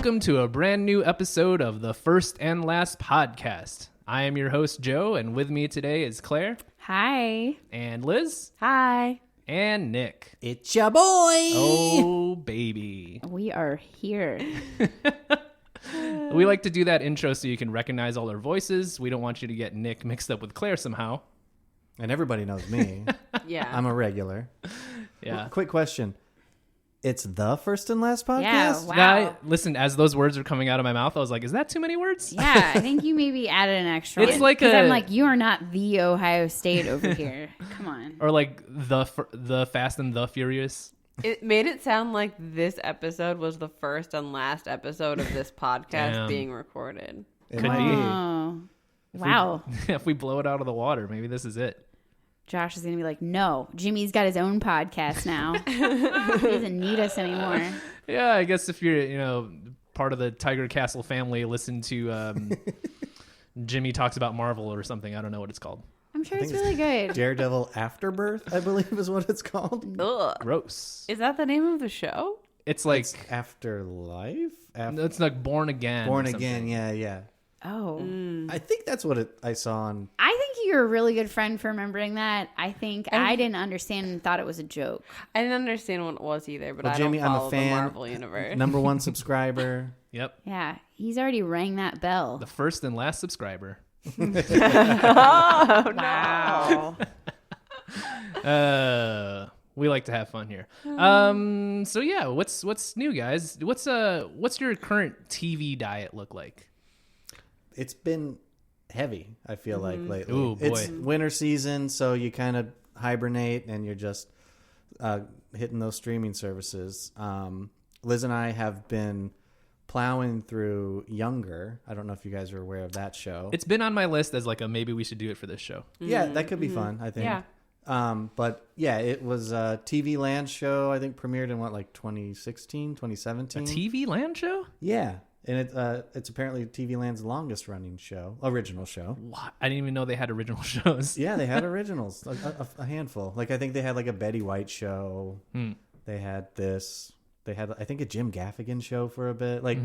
Welcome to a brand new episode of the First and Last Podcast. I am your host, Joe, and with me today is Claire. Hi. And Liz. Hi. And Nick. It's your boy. Oh, baby. We are here. We like to do that intro so you can recognize all our voices. We don't want you to get Nick mixed up with Claire somehow. And everybody knows me. Yeah. I'm a regular. Yeah. Quick question. It's the First and Last Podcast? Yeah, wow. Guy, listen, as those words are coming out of my mouth, I was like, is that too many words? Yeah, I think you maybe added an extra It's one. like 'Cause a- I'm like, you are not the Ohio State over here. Come on. Or like the Fast and the Furious. It made it sound like this episode was the first and last episode of this podcast Damn. being recorded. It Could might be. Oh. Wow. If we blow it out of the water, maybe this is it. Josh is going to be like, no, Jimmy's got his own podcast now. He doesn't need us anymore. Yeah, I guess if you're, part of the Tiger Castle family, listen to Jimmy Talks About Marvel or something. I don't know what it's called. I'm sure I it's think really good. Daredevil Afterbirth, I believe is what it's called. Ugh. Gross. Is that the name of the show? It's like, It's Afterlife? it's like Born Again. Born or something. Again, yeah. Oh. I think that's what I saw on... I think you're a really good friend for remembering that. I think I didn't understand and thought it was a joke. I didn't understand what it was either, but Well, I Jamie, don't I'm follow a fan. the Marvel universe. Number one subscriber. Yep. Yeah, he's already rang that bell. The first and last subscriber. Oh, no. We like to have fun here. So yeah, what's new, guys? What's your current TV diet look like? It's been heavy, I feel like, lately. Ooh, boy. It's winter season, so you kind of hibernate and you're just hitting those streaming services. Liz and I have been plowing through Younger. I don't know if you guys are aware of that show. It's been on my list as like a maybe we should do it for this show. Yeah, that could be fun, I think. Yeah. But yeah, it was a TV Land show, I think premiered in 2016, A 2017? TV land show? Yeah. And it's apparently TV Land's longest running show, original show. What? I didn't even know they had original shows. Yeah, they had originals, a handful. Like I think they had like a Betty White show. They had this. They had I think a Jim Gaffigan show for a bit. Like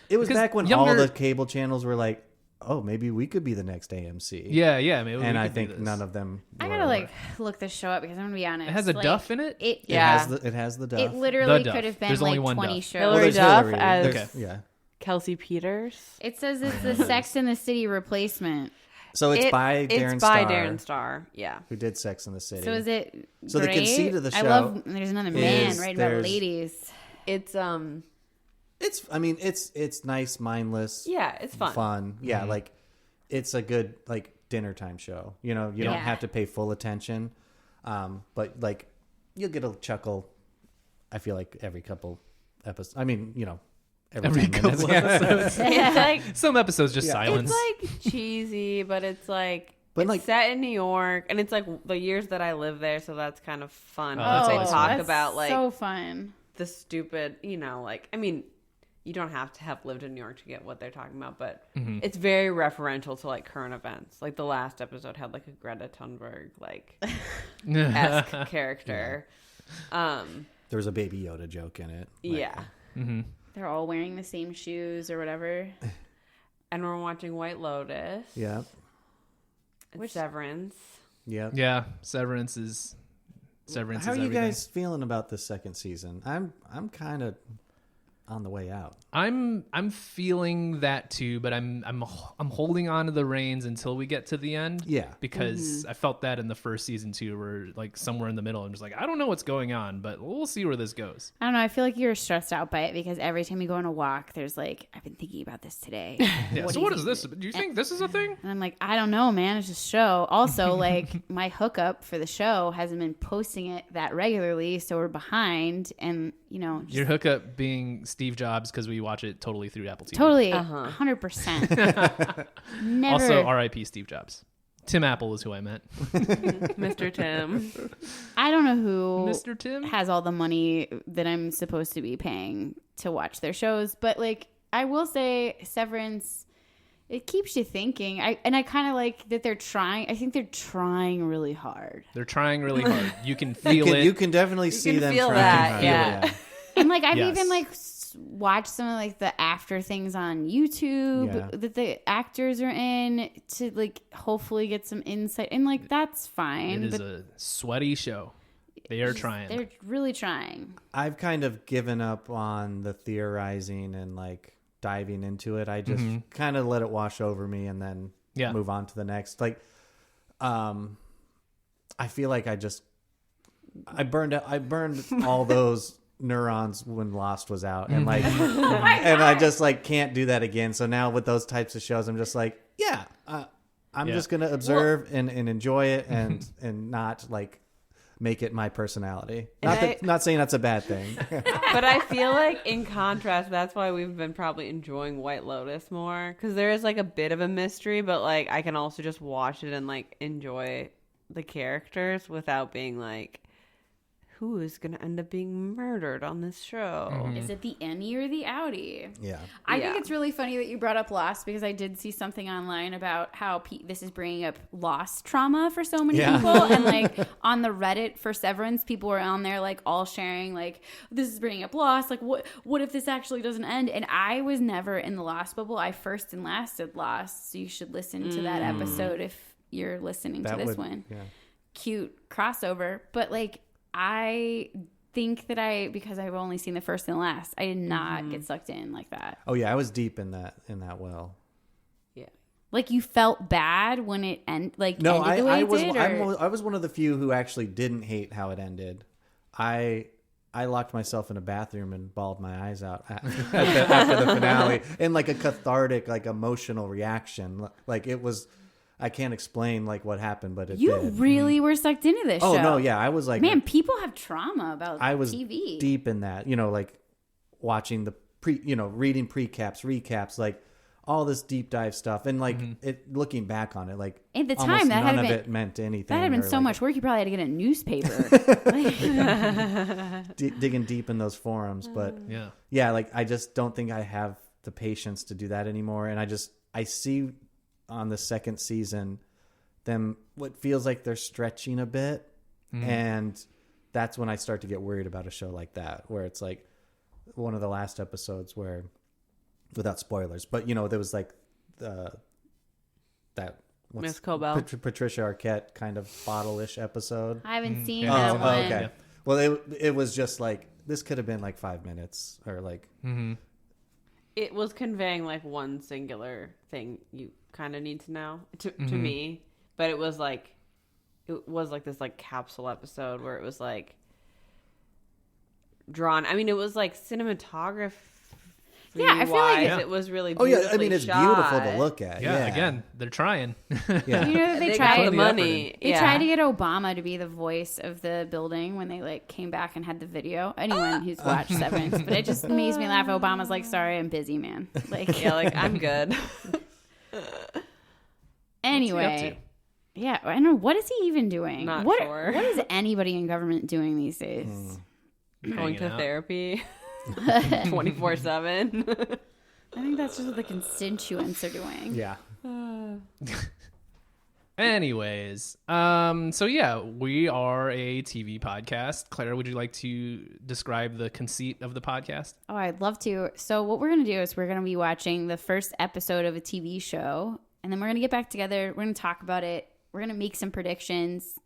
it was Because back when all Younger- the cable channels were like, oh, maybe we could be the next AMC. Yeah. Maybe we and I could do think this. none of them. I were. gotta look this show up because I'm gonna be honest. It has a like, Duff in it? It Yeah. It has the Duff. It literally The Duff. could have been There's only like one 20 Duff. shows. Hillary there's Duff Hillary. as There's- Okay. yeah. Kelsey Peters. It says it's the Sex and the City replacement. So it's by Darren It's by Star, Darren Star. Yeah. who did Sex in the City. So is it? So the great? conceit of the I show love. There's another man is writing about there's- ladies. It's It's nice, mindless. yeah, it's fun. Yeah, like it's a good like dinner time show. You don't Yeah. have to pay full attention, but like you'll get a chuckle. I feel like every couple episodes. I mean, Every 10 minutes. couple episodes. It's like Some episodes just Yeah. silence. it's like cheesy, but it's like But, it's like- set in New York, and it's like the years that I lived there, so that's kind of fun. Oh, But that's they awesome. talk that's about like so fun. the stupid, I mean, you don't have to have lived in New York to get what they're talking about, but it's very referential to like current events. Like the last episode had like a Greta Thunberg like esque character. There was a Baby Yoda joke in it. Like, Yeah. They're all wearing the same shoes or whatever. And we're watching White Lotus. Yeah. And Severance. Yeah. Yeah, Severance is How are you everything. guys feeling about the second season? I'm kind of on the way out. I'm feeling that too, but I'm holding on to the reins until we get to the end. Yeah. Because I felt that in the first season too, where like somewhere in the middle, I'm just like, I don't know what's going on, but we'll see where this goes. I don't know. I feel like you're stressed out by it because every time you go on a walk, there's like, I've been thinking about this today. Yeah. What So do what you is this? Do you think this is a thing? And I'm like, I don't know, man. It's just a show. Also, like, my hookup for the show hasn't been posting it that regularly, so we're behind. And, just Your hookup being Steve Jobs because we watch it totally through Apple TV. totally 100%. Never. Also, R.I.P. Steve Jobs. Tim Apple is who I meant. Mr. Tim. I don't know who Mr. Tim? has all the money that I'm supposed to be paying to watch their shows, but like, I will say, Severance. It keeps you thinking. I kind of like that they're trying. I think they're trying really hard. They're trying really hard. You can feel it. You can definitely see can them feel trying that, hard. yeah. And like I've Yes. even like watch some of like the after things on YouTube that the actors are in to like hopefully get some insight, and like that's fine. It is a sweaty show. They are trying. They're really trying. I've kind of given up on the theorizing and like diving into it. I just kind of let it wash over me and then move on to the next. Like, I feel like I burned all those neurons when Lost was out, and like, and I just like can't do that again. So now with those types of shows, I'm just like, I'm just gonna observe and enjoy it and not like make it my personality. Not saying that's a bad thing. But I feel like in contrast, that's why we've been probably enjoying White Lotus more, because there is like a bit of a mystery, but like I can also just watch it and like enjoy the characters without being like, who is going to end up being murdered on this show? Is it the Annie or the Audi? Yeah. I think it's really funny that you brought up Lost, because I did see something online about how this is bringing up Lost trauma for so many people. And like on the Reddit for Severance, people were on there like all sharing like, this is bringing up Lost. Like what if this actually doesn't end? And I was never in the Lost bubble. I first and last did Lost. So you should listen to that episode if you're listening to this one. Yeah. Cute crossover. But like, I think that because I've only seen the first and last, I did not get sucked in like that. Oh yeah, I was deep in that well. Yeah, like you felt bad when it ended the way it did, I was one of the few who actually didn't hate how it ended. I locked myself in a bathroom and bawled my eyes out after the finale, in like a cathartic, like emotional reaction. Like it was. I can't explain like what happened, but it you did. really were sucked into this show. Oh no, yeah, I was like, man, people have trauma about I was TV. Deep in that, like watching the reading recaps, like all this deep dive stuff, and like it. Looking back on it, like at the almost time, that none of it meant anything. That had been so like, much work. You probably had to get a newspaper, digging deep in those forums. But yeah, like I just don't think I have the patience to do that anymore, and I see. On the second season, what feels like they're stretching a bit, and that's when I start to get worried about a show like that, where it's like one of the last episodes where, without spoilers, but there was like that Miss Cobell, Patricia Arquette kind of bottle-ish episode. I haven't seen that one. Okay. Yeah. Well, it was just like this could have been like 5 minutes or like. It was conveying like one singular thing you kind of need to know to me, but it was like this like capsule episode where it was like drawn. I mean, it was like cinematography. Yeah, I feel like it was really. Oh yeah, I mean it's shot. beautiful to look at. Yeah, again, they're trying. Yeah, you know that they tried tried the money. They tried to get Obama to be the voice of the building when they like came back and had the video. Anyone who's watched Severance, but it just makes me laugh. Obama's like, "Sorry, I'm busy, man." Like, yeah, like I'm good. Anyway, yeah, I don't know, what is he even doing? Not what sure. What is anybody in government doing these days? Going to therapy 24/7. I think that's just what the constituents are doing. Yeah. Anyways, so yeah, we are a TV podcast. Claire, would you like to describe the conceit of the podcast? Oh, I'd love to. So what we're going to do is we're going to be watching the first episode of a TV show, and then we're going to get back together. We're going to talk about it. We're going to make some predictions,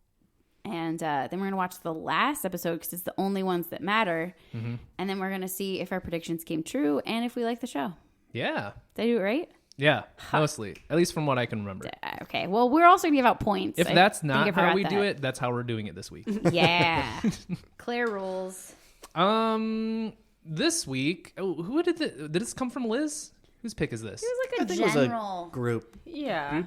and then we're going to watch the last episode because it's the only ones that matter. And then we're going to see if our predictions came true and if we like the show. Yeah. Did I do it right? Yeah, mostly. At least from what I can remember. Okay. Well, we're also going to give out points. If that's not how we do it, that's how we're doing it this week. Yeah. Claire rules. This week, who did this come from? Liz? Whose pick is this? It was like I a think general it was a group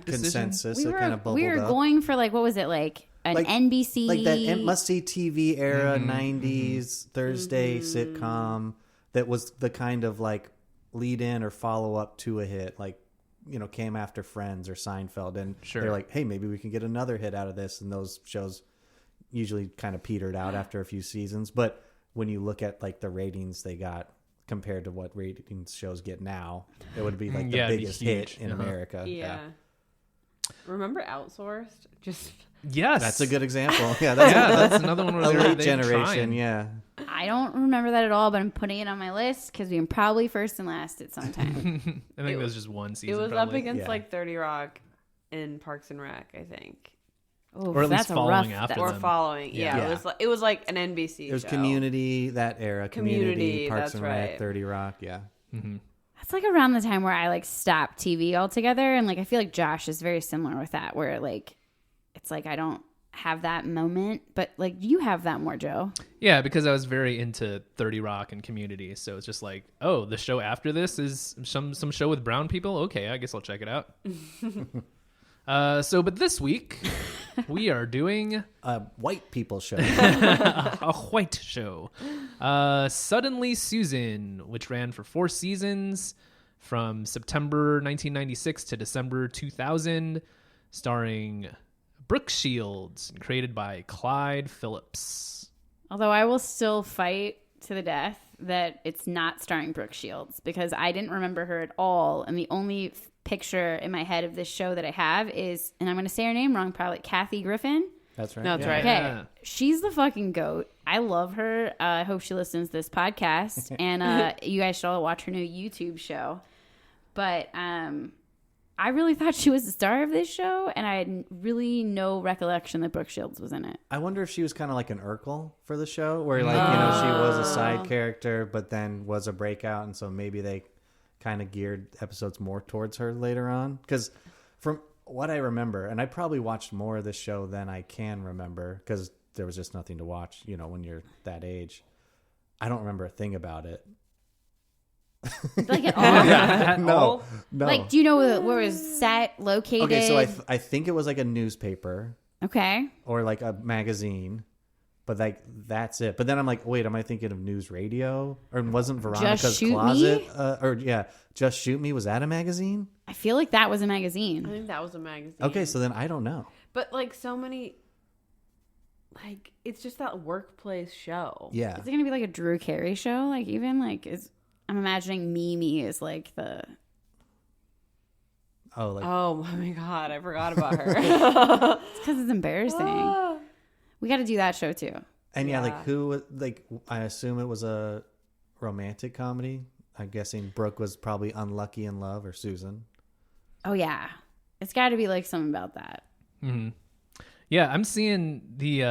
consensus. We It kind of bubbled we were up. going for like, what was it, like an NBC, like that must-see TV era, 90s Thursday sitcom that was the kind of like lead in or follow up to a hit, like came after Friends or Seinfeld, and they're like, hey, maybe we can get another hit out of this, and those shows usually kind of petered out after a few seasons. But when you look at like the ratings they got compared to what ratings shows get now, it would be like the biggest hit in America. Yeah. Remember Outsourced? Just Yes, That's a good example. Yeah, that's That's another one where a late they're generation. trying. Yeah. I don't remember that at all, but I'm putting it on my list because we were probably first and last at some time. I think it was just one season. It was probably. up against Yeah. like 30 Rock and Parks and Rec, I think. Or at least that's a following rough- after Or them. following. Yeah. Yeah. Yeah. It was like an NBC It was show. Community, that era. Community, Parks that's and Rec, right. 30 Rock. Yeah. That's like around the time where I like stopped TV altogether, and like I feel like Josh is very similar with that, where like it's like I don't have that moment, but like you have that more, Joe. Yeah, because I was very into 30 Rock and Community, so it's just like, oh, the show after this is some show with brown people. Okay, I guess I'll check it out. But this week we are doing A white people show. a white show, Suddenly Susan, which ran for 4 seasons from September 1996 to December 2000, starring Brooke Shields and created by Clyde Phillips. Although I will still fight to the death that it's not starring Brooke Shields because I didn't remember her at all, and the only picture in my head of this show that I have is, and I'm going to say her name wrong, probably Kathy Griffin. That's right. That's yeah. right. Okay, Yeah. she's the fucking goat. I love her. I hope she listens to this podcast, and you guys should all watch her new YouTube show. But I really thought she was the star of this show, and I had really no recollection that Brooke Shields was in it. I wonder if she was kind of like an Urkel for the show, where like she was a side character, but then was a breakout, and so maybe they kind of geared episodes more towards her later on. Because from what I remember, and I probably watched more of this show than I can remember, because there was just nothing to watch, when you're that age. I don't remember a thing about it. Like at all. No. Like, do you know where it was set, located? Okay, so I think it was like a newspaper Okay. or like a magazine, but like that's it. But then I'm like, wait, am I thinking of News Radio? Or wasn't Veronica's Shoot Closet? Me? Just Shoot Me. Was that a magazine? I feel like that was a I magazine. think that was a magazine. Okay, so then I don't know. But like so many, like it's just that workplace show. Yeah. Is it going to be like a Drew Carey show? Like, even like, I'm imagining Mimi is like the. Oh, like Oh my god, I forgot about her. It's because it's embarrassing. We got to do that show too. and yeah, yeah. like who? Like I assume it was a romantic comedy. I'm guessing Brooke was probably unlucky in love, or Susan. Oh, yeah. It's got to be like something about that. Mm-hmm. Yeah, I'm seeing the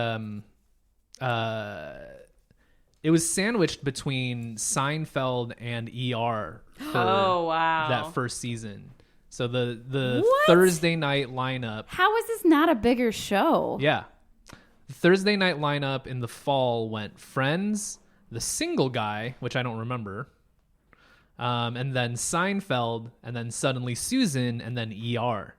it was sandwiched between Seinfeld and ER for Oh wow. that first season. So the What? Thursday night lineup. How is this not a bigger show? Yeah. The Thursday night lineup in the fall went Friends, The Single Guy, which I don't remember, and then Seinfeld, and then Suddenly Susan, and then ER.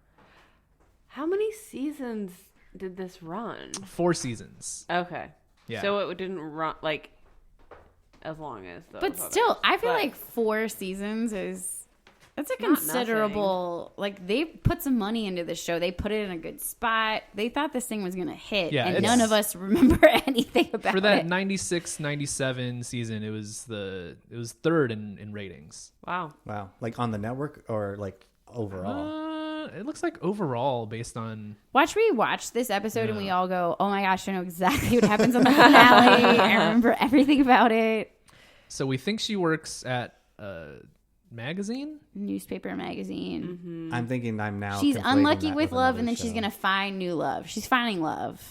How many seasons did this run? 4 seasons. Okay. Yeah. So it didn't run like as long as those. But others. still, I feel But- like 4 seasons that's a Not considerable, like they put some money into this show. They put it in a good spot. They thought this thing was going to hit, Yeah, and it's- none of us remember anything about For that it. 96-97 season, it was third in ratings. Wow. Wow, like on the network or like overall? It looks like overall, based on Watch this episode and we all go, oh my gosh, I know exactly what happens on the finale. I remember everything about it. so we think she works at a magazine. Newspaper, magazine. Mm-hmm. I'm thinking I'm now. She's conflating unlucky that with love, another and then she's show. going to find new love. She's finding love.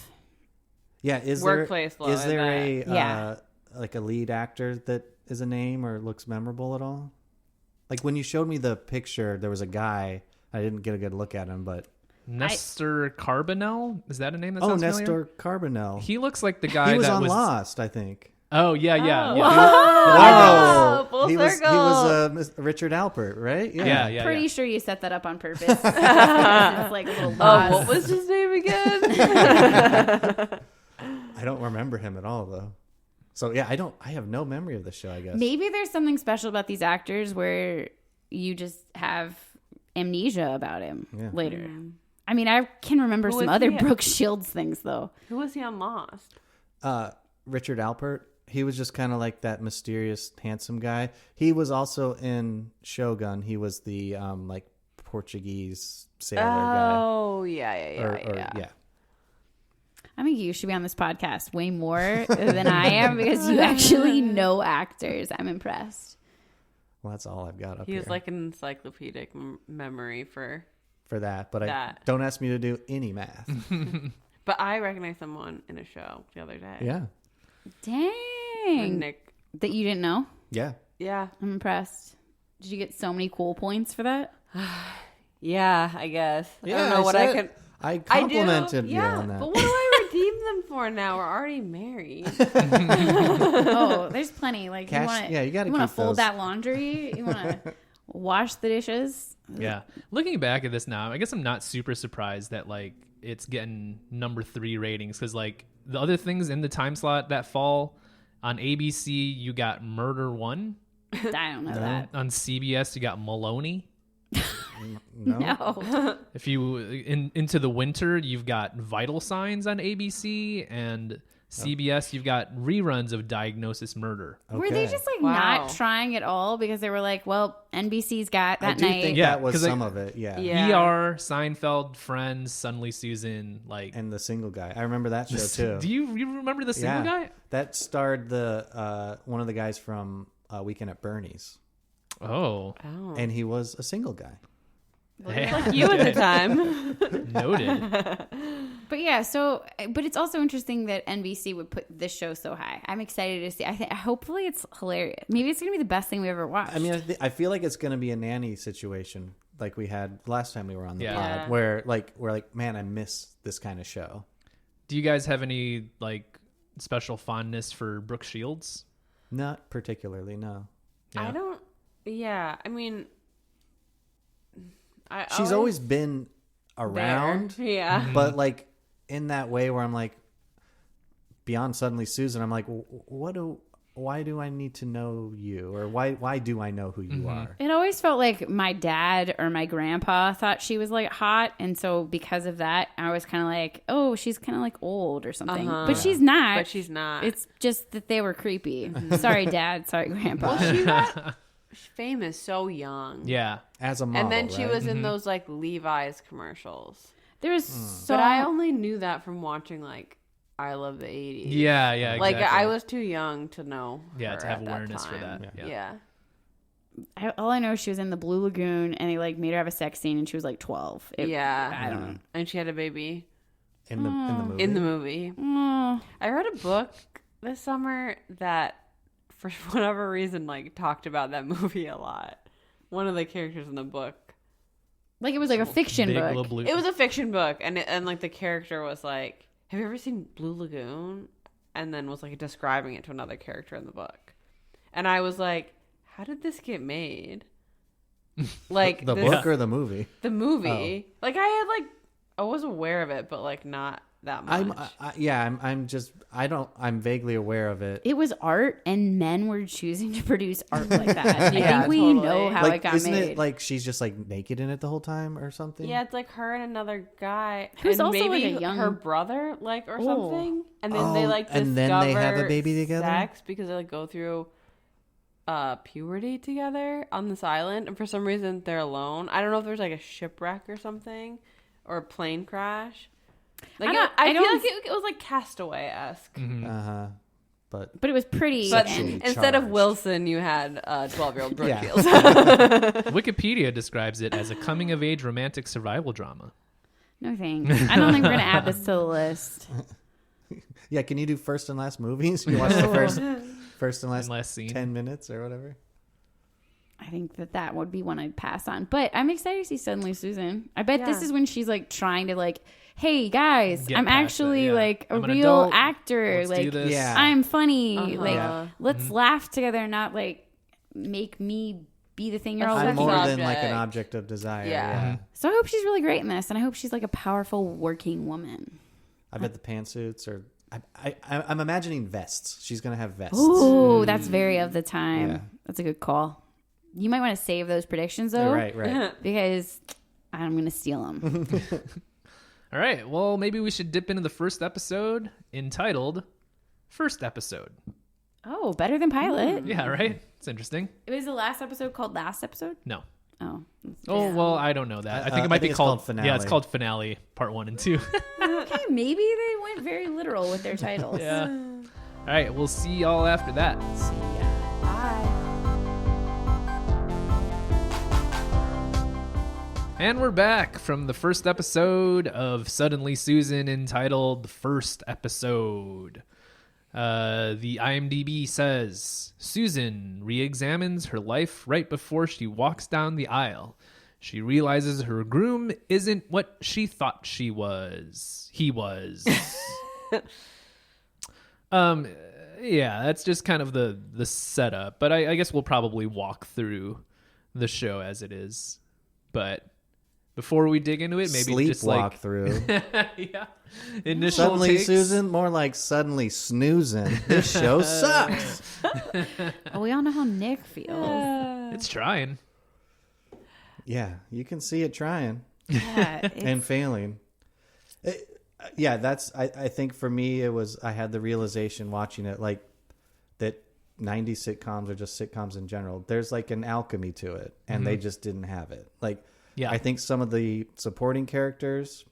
Yeah, is Workplace there love, is I there bet. a Yeah. like a lead actor that is a name or looks memorable at all? Like when you showed me the picture, there was a guy. I didn't get a good look at him, but Nestor Carbonell, is that a name that oh, sounds Nestor familiar? Carbonell. He looks like the guy He was that on was. Lost, I think. Oh yeah, yeah, Oh. yeah. Whoa, full he was circle. Richard Alpert, right? Yeah, yeah, Pretty yeah. sure you set that up on purpose. It's like a little Oh, lost. what was his name again? I don't remember him at all though. So yeah, I have no memory of the show, I guess. Maybe there's something special about these actors where you just have amnesia about him Yeah. later. I mean, I can remember Who some was other he? Brooke Shields things though. Who was he on Lost? Richard Alpert. He was just kind of like that mysterious, handsome guy. He was also in Shogun. He was the like Portuguese sailor guy. Oh yeah. Or, yeah. I think you should be on this podcast way more than I am because you actually know actors. I'm impressed. Well, that's all I've got up He here has like an encyclopedic memory for that. But I that. don't ask me to do any math. But I recognized someone in a show the other day. Yeah. Dang. Nick. That you didn't know? Yeah. Yeah. I'm impressed. Did you get so many cool points for that? Yeah, I guess. Yeah, I don't know what I could. I I do. complimented you Yeah, on that. but what do I redeem them for now? We're already married. Oh, there's plenty. Like Cash- you want to, yeah, you gotta want to keep fold those. that laundry. You want to wash the dishes. Yeah. Looking back at this now, I guess I'm not super surprised that like it's getting number 3 ratings because like the other things in the time slot that fall on ABC, you got Murder One. I don't know that. On CBS, you got Maloney. No. No. If you into the winter, you've got Vital Signs on ABC, and CBS, you've got reruns of Diagnosis Murder. Were they Okay. just like Wow. not trying at all because they were like, well, NBC's got I that do night. think Yeah, that was 'cause, like, some of it. Yeah. Yeah. ER, Seinfeld, Friends, Suddenly Susan. Like, And the single guy. I remember that show too. do you remember the single guy? That starred the one of the guys from Weekend at Bernie's, Oh, Oh. and he was a single guy. hey, Like you at the time. noted. But yeah, so but it's also interesting that NBC would put this show so high. I'm excited to see. I think hopefully it's hilarious. Maybe it's gonna be the best thing we ever watched. I mean, I feel like it's going to be a nanny situation like we had last time we were on the Yeah. pod, Yeah. where like we're like, man, I miss this kind of show. Do you guys have any like special fondness for Brooke Shields? Not particularly, no. Yeah. I don't. Yeah, I mean, She's always been around, there. Yeah. but like in that way where I'm like, beyond Suddenly Susan, I'm like, why do I need to know you, or why do I know who you are? it always felt like my dad or my grandpa thought she was like hot, and so because of that, I was kind of like, oh, she's kind of like old or something. But she's not. But she's not. It's just that they were creepy. Sorry, Dad. Sorry, Grandpa. She got famous so young. Yeah. As a model, And then she right? was in those like Levi's commercials. There's so But I only knew that from watching like I Love the 80s. Yeah, yeah, Like exactly. I was too young to know. Yeah, her to have at awareness for time. that. Yeah. all I know is she was in the Blue Lagoon, and they like made her have a sex scene, and she was like 12. Yeah. I don't know. And she had a baby in the movie. in the movie. Oh, I read a book this summer that, for whatever reason, like talked about that movie a lot. One of the characters in the book. like it was like a fiction Big book. Little Blue. It was a fiction book, and like the character was like, "Have you ever seen Blue Lagoon?" And then was like describing it to another character in the book, and I was like, "How did this get made?" Like the this- book or the movie? the movie. Like I was aware of it, but like not that much. I'm vaguely aware of it. It was art, and men were choosing to produce art like that. I Yeah, think we totally. know how Like, it got isn't made. it like she's just like naked in it the whole time or something? Yeah, it's like her and another guy, Who's and also, like, maybe a young- her brother, like or Oh. something. And then they Oh, like and discover then they have a baby together? sex because they like go through puberty together on this island, and for some reason they're alone. I don't know if there's like a shipwreck or something, or a plane crash. Like I feel don't- like it was like Castaway-esque. Uh-huh. But but it was pretty. But Sexually and instead of charged. Wilson, you had 12-year-old Brooke Yeah. Shields. Wikipedia describes it as a coming-of-age romantic survival drama. no thanks. I don't think we're gonna add this to the list. yeah, can you do first and last movies? You watch the first and last And last scene. 10 minutes or whatever. I think that would be one I'd pass on. But I'm excited to see Suddenly Susan. I bet this Yeah. is when she's like trying to like, hey guys, Get I'm past actually that, yeah. like a I'm an real adult. actor. Let's like do this. Yeah. I'm funny. Uh-huh. Like Yeah. let's laugh together, not like make me be the thing you're all I'm looking more at. than like an object. object of desire. Yeah. Yeah. So I hope she's really great in this, and I hope she's like a powerful working woman. I bet the pantsuits are. I'm imagining vests. She's gonna have vests. Ooh, that's very of the time. Yeah. That's a good call. You might want to save those predictions though, Right. because I'm going to steal them. All right. Well, maybe we should dip into the first episode entitled First Episode. Oh, better than pilot. Yeah, right? It's interesting. Was the last episode called last episode? No. Oh. Oh, well, I don't know that. I think I it might think be it's called called Finale. Yeah, it's called Finale Part 1 and 2. Okay, maybe they went it very literal with their titles. Yeah. All right, we'll see y'all after that. See ya. Bye. And we're back from the first episode of Suddenly Susan, entitled The First Episode. The IMDb says, Susan re-examines her life right before she walks down the aisle. She realizes her groom isn't what she thought he was. Yeah, that's just kind of the setup. But I guess we'll probably walk through the show as it is. But before we dig into it, maybe Sleep just walk through. yeah, initial Suddenly takes. Susan, more like suddenly snoozing. This show sucks. Oh, we all know how Nick feels. It's trying. Yeah, you can see it trying Yeah, and failing. I think for me it was, I had the realization watching it, like, that 90s sitcoms are just sitcoms in general. There's like an alchemy to it, and they just didn't have it. Like, Yeah. I think some of the supporting characters,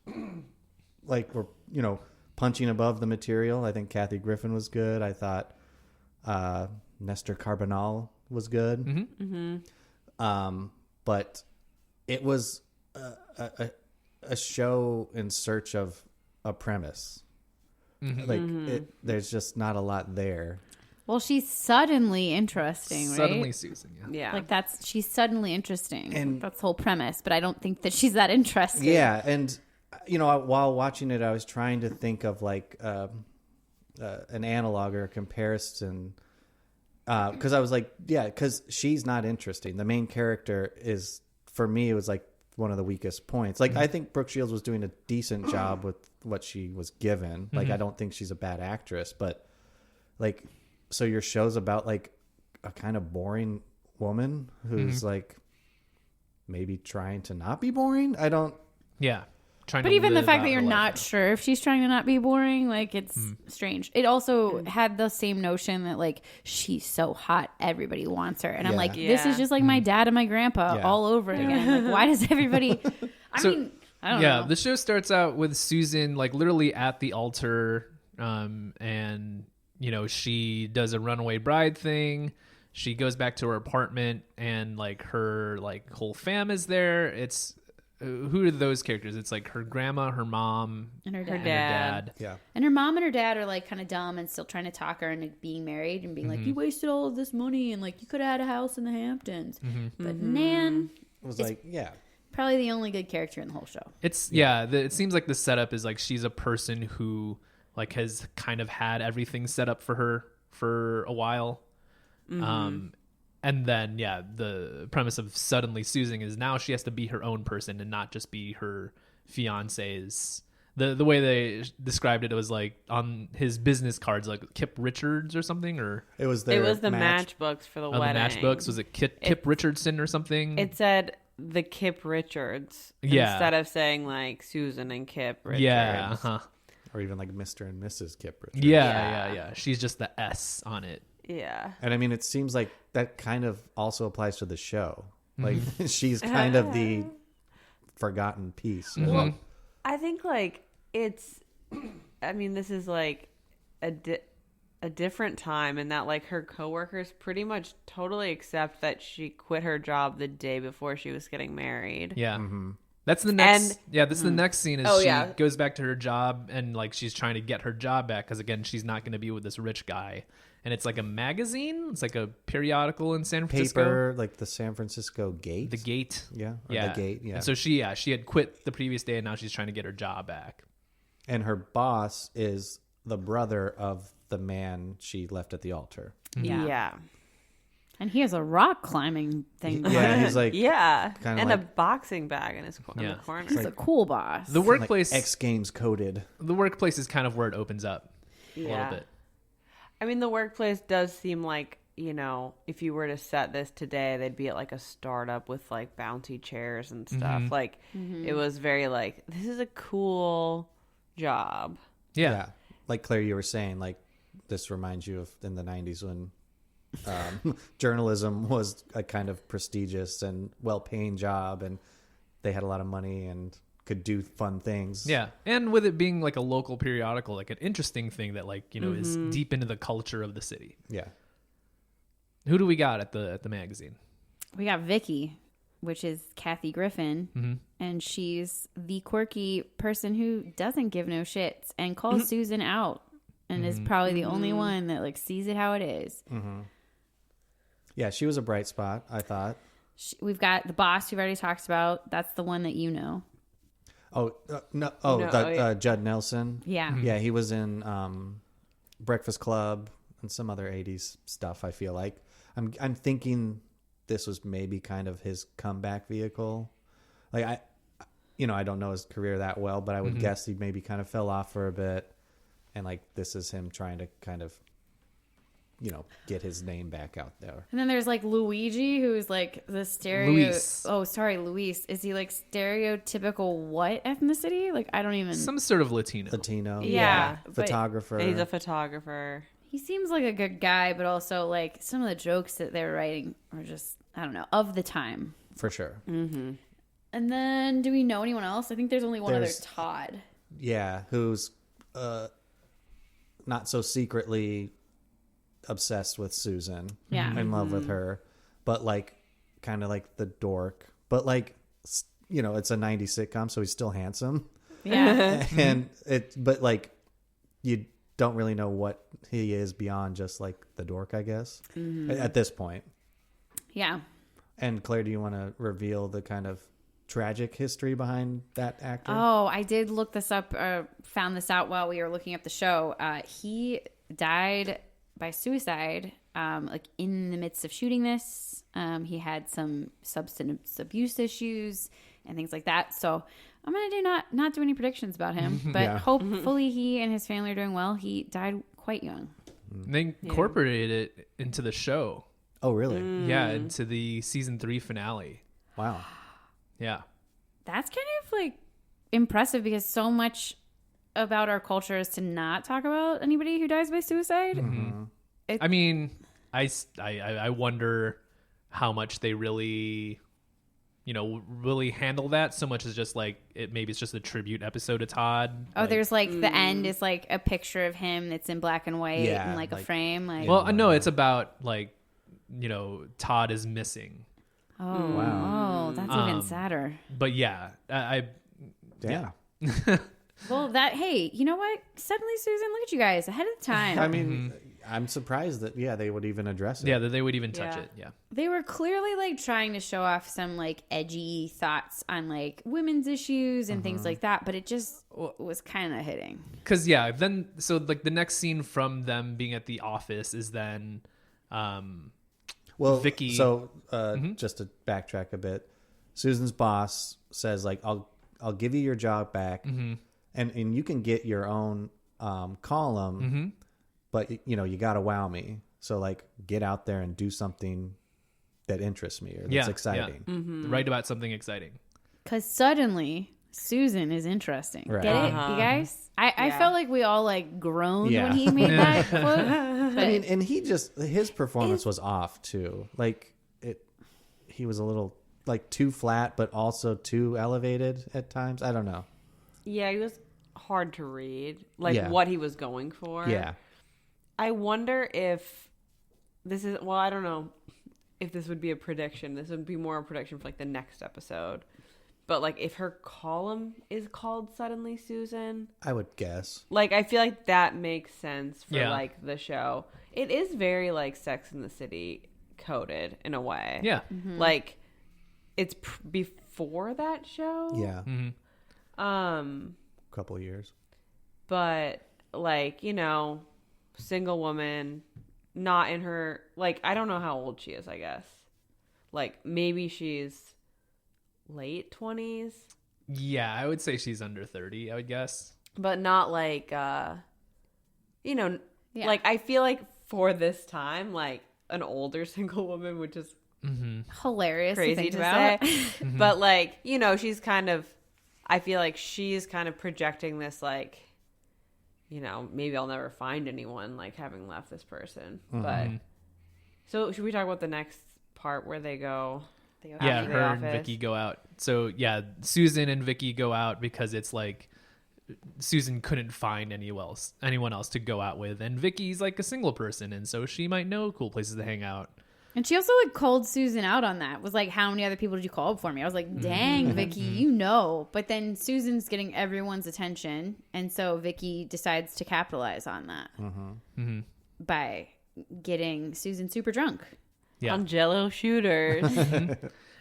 like, were, punching above the material. I think Kathy Griffin was good. I thought Nestor Carbonell was good. But it was a show in search of a premise. There's just not a lot there. well, she's suddenly interesting, right? Suddenly Susan, yeah. Yeah. Like she's suddenly interesting. And- that's the whole premise, but I don't think that she's that interesting. Yeah, and while watching it, I was trying to think of like an analog or a comparison, because I was like, yeah, because she's not interesting. The main character is, for me, it was like one of the weakest points. Like, I think Brooke Shields was doing a decent job with what she was given. Like, I don't think she's a bad actress, but like, so your show's about like a kind of boring woman who's like maybe trying to not be boring. I don't. Yeah. Trying But to even the live fact out that you're her not life. sure if she's trying to not be boring, like, it's strange. It also had the same notion that, like, she's so hot, everybody wants her. And I'm Yeah. like, this Yeah. is just like my dad and my grandpa Yeah. all over again. Like, why does everybody... I So- mean, I don't Yeah, know. the show starts out with Susan like literally at the altar, and she does a runaway bride thing. She goes back to her apartment, and like her whole fam is there. It's who are those characters? It's like her grandma, her mom, And her Her dad. dad. Yeah. And her mom and her dad are, like, kind of dumb and still trying to talk her into being married and being like, you wasted all of this money and, like, you could have had a house in the Hamptons. But Nan, It was like, yeah. probably the only good character in the whole show. It's it seems like the setup is like she's a person who like has kind of had everything set up for her for a while. And then the premise of Suddenly Susan is now she has to be her own person and not just be her fiance's. The way they described it was like on his business cards, like Kip Richards or something, or It was It was the matchbooks for the the wedding. matchbooks. Was it Kip Richardson or something? It said the Kip Richards Yeah. instead of saying like Susan and Kip Richards. yeah, uh-huh. or even like Mr. and Mrs. Kip Richards. yeah. She's just the S on it. Yeah. And I mean, it seems like that kind of also applies to the show. Like, she's kind of the forgotten piece. Well, I think like it's. I mean, this is like a different time in that like her coworkers pretty much totally accept that she quit her job the day before she was getting married. Yeah. That's the next. And- This is the next scene. Is Oh, she yeah. goes back to her job and like she's trying to get her job back because again she's not going to be with this rich guy. And it's like a magazine. It's like a periodical in San Francisco. Paper, like the San Francisco Gate. The Gate. Yeah. Or Yeah. The Gate. Yeah. And so she had quit the previous day and now she's trying to get her job back. And her boss is the brother of the man she left at the altar. Yeah. Yeah. And he has a rock climbing thing. Yeah. He's like, Yeah. Kinda And a like- boxing bag in his in Yeah. the corner. He's a cool boss. The like workplace. X Games coded. The workplace is kind of where it opens up a Yeah. little bit. I mean, the workplace does seem like, if you were to set this today, they'd be at like a startup with like bouncy chairs and stuff. Like, it was very like, this is a cool job. Yeah. Like Claire, you were saying, like, this reminds you of in the 90s when journalism was a kind of prestigious and well-paying job, and they had a lot of money and could do fun things. Yeah, and with it being like a local periodical, like an interesting thing that like is deep into the culture of the city. Yeah. Who do we got at the magazine? We got Vicky, which is Kathy Griffin, and she's the quirky person who doesn't give no shits and calls Susan out, and is probably the only one that like sees it how it is. Yeah, she was a bright spot, I thought. We've got the boss we've already talked about. That's the one that you know. Oh, Judd Nelson. Yeah. Yeah, he was in Breakfast Club and some other 80s stuff, I feel like. I'm thinking this was maybe kind of his comeback vehicle. Like I don't know his career that well, but I would guess he maybe kind of fell off for a bit, and like this is him trying to kind of get his name back out there. And then there's like Luigi, who's like the Luis. Oh, sorry, Luis. Is he like stereotypical what ethnicity? Like I don't even. Some sort of Latino. Yeah. But Photographer. He's a photographer. he seems like a good guy, but also like some of the jokes that they're writing are just I don't know of the time. For sure. And then do we know anyone else? I think there's only one There's- other Todd. Yeah, who's not so secretly obsessed with Susan. Yeah. In love with her, but like kind of like the dork. But like it's a 90s sitcom, so he's still handsome. Yeah. But like you don't really know what he is beyond just like the dork, I guess. At this point. Yeah. And Claire, do you want to reveal the kind of tragic history behind that actor? Oh, I did look this up, found this out while we were looking up the show. He died by suicide, like in the midst of shooting this. He had some substance abuse issues and things like that. So I'm going to not do any predictions about him, but Yeah. hopefully he and his family are doing well. He died quite young. They incorporated it into the show. Oh, really? Yeah, into the season 3 finale. Wow. Yeah. That's kind of like impressive because so much about our culture is to not talk about anybody who dies by suicide. I mean, I wonder how much they really, really handle that so much as just like maybe it's just a tribute episode to Todd. Oh, there's like the end is like a picture of him that's in black and white Yeah, and like a like- frame. Like, Well, no, it's about like, Todd is missing. oh, that's even sadder. But yeah, I Damn. Well, hey, you know what? Suddenly, Susan, look at you guys ahead of the time. I mean, I'm surprised that they would even address it. yeah, that they would even touch Yeah. it. Yeah. They were clearly like trying to show off some like edgy thoughts on like women's issues and things like that, but it just was kind of hitting. Cause yeah, then so like the next scene from them being at the office is then, Well, Vicky- So just to backtrack a bit, Susan's boss says like, "I'll give you your job back, and you can get your own column, but you got to wow me. So like, get out there and do something that interests me or that's exciting." write about something exciting. Because suddenly, Susan is interesting. Right. Get it, you guys? I Yeah. felt like we all like groaned Yeah. when he made that quote. But I mean, and his performance was off too. Like he was a little like too flat, but also too elevated at times. I don't know. Yeah, he was hard to read, like Yeah. what he was going for. Yeah. I wonder if this is, well, I don't know if this would be a prediction. This would be more a prediction for like the next episode. But like if her column is called Suddenly Susan, I would guess. like I feel like that makes sense for Yeah. like the show. It is very like Sex and the City coded in a way. Yeah. Like it's before that show. Yeah. Um Couple years. but like, single woman, not in her, like, I don't know how old she is, I guess. Like, maybe she's late 20s, Yeah, I would say she's under 30, I would guess. but not like, Yeah. like, I feel like for this time, like, an older single woman would just hilarious to crazy think to about. say. But, like, she's kind of, I feel like she's kind of projecting this, like, maybe I'll never find anyone, like, having left this person. But, so should we talk about the next part where they go? Yeah, After The her and Office. Vicky go out. So yeah, Susan and Vicky go out because it's like Susan couldn't find anyone else to go out with, and Vicky's like a single person, and so she might know cool places to hang out. And she also like called Susan out on that. Was like, how many other people did you call before me? I was like, dang, Vicky, you know. But then Susan's getting everyone's attention, and so Vicky decides to capitalize on that by getting Susan super drunk. Yeah, On Jello shooters.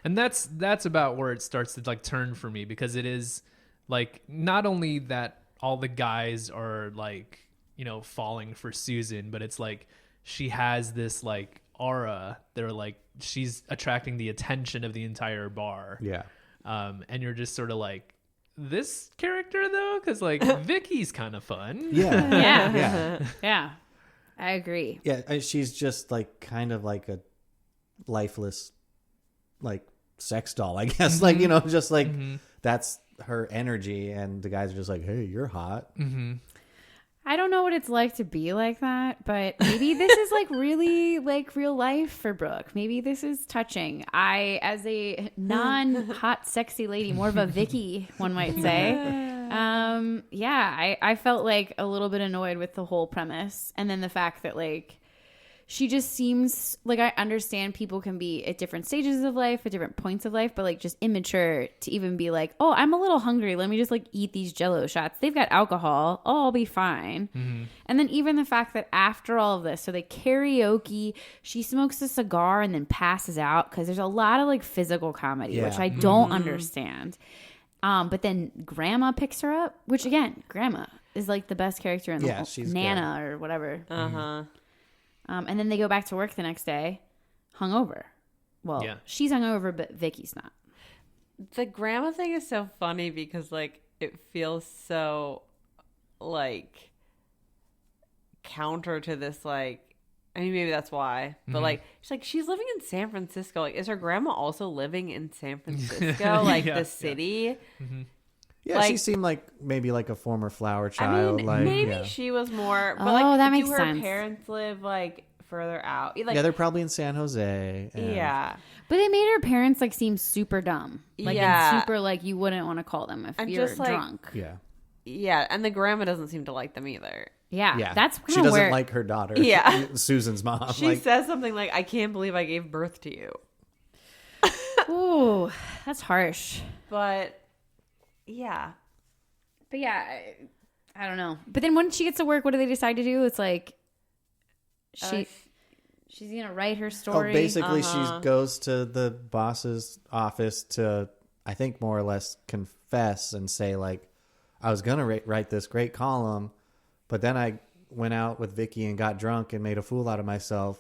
and that's about where it starts to like turn for me, because it is like not only that all the guys are like, you know, falling for Susan, but it's like she has this like aura. They're like, she's attracting the attention of the entire bar. Yeah. And you're just sort of like, this character though, because like Vicky's kind of fun. Yeah. Yeah. Yeah. Yeah. I agree. Yeah. She's just like kind of like a lifeless, like sex doll, I guess. Like, you know, just like that's her energy. And the guys are just like, hey, you're hot. I don't know what it's like to be like that, but maybe this is like really like real life for Brooke. Maybe this is touching. I, as a non-hot, sexy lady, more of a Vicky, one might say. I felt like a little bit annoyed with the whole premise. And then the fact that like, she just seems like, I understand people can be at different stages of life, at different points of life, but like just immature to even be like, oh, I'm a little hungry. Let me just like eat these Jello shots. They've got alcohol. Oh, I'll be fine. And then even the fact that after all of this, so they karaoke, she smokes a cigar and then passes out, because there's a lot of like physical comedy, which I don't understand. But then Grandma picks her up, which again, Grandma is like the best character in the whole, she's Nana or whatever. Uh-huh. And then they go back to work the next day, hungover. Well, Yeah. she's hungover, but Vicky's not. The grandma thing is so funny because like it feels so like counter to this, like, I mean, maybe that's why, but like she's living in San Francisco. Like, is her grandma also living in San Francisco, like Yeah, the city? Yeah, Like- she seemed like maybe like a former flower I child. mean, like, maybe yeah. she was more, but Oh, like, that do makes her sense. parents live like further out? Like, Yeah, they're probably in San Jose. and- yeah. But they made her parents like seem super dumb. Like, Yeah. and super like you wouldn't want to call them if And you're just, like- drunk. Yeah. Yeah, and the grandma doesn't seem to like them either. Yeah. Yeah. That's she kind of doesn't where like her daughter. Yeah. Susan's mom. She like, says something like, I can't believe I gave birth to you. ooh, that's harsh. But yeah. But yeah, I don't know. But then when she gets to work, what do they decide to do? It's like she's gonna write her story. basically, she goes to the boss's office to, I think, more or less confess and say, like, I was going to write this great column, but then I went out with Vicky and got drunk and made a fool out of myself.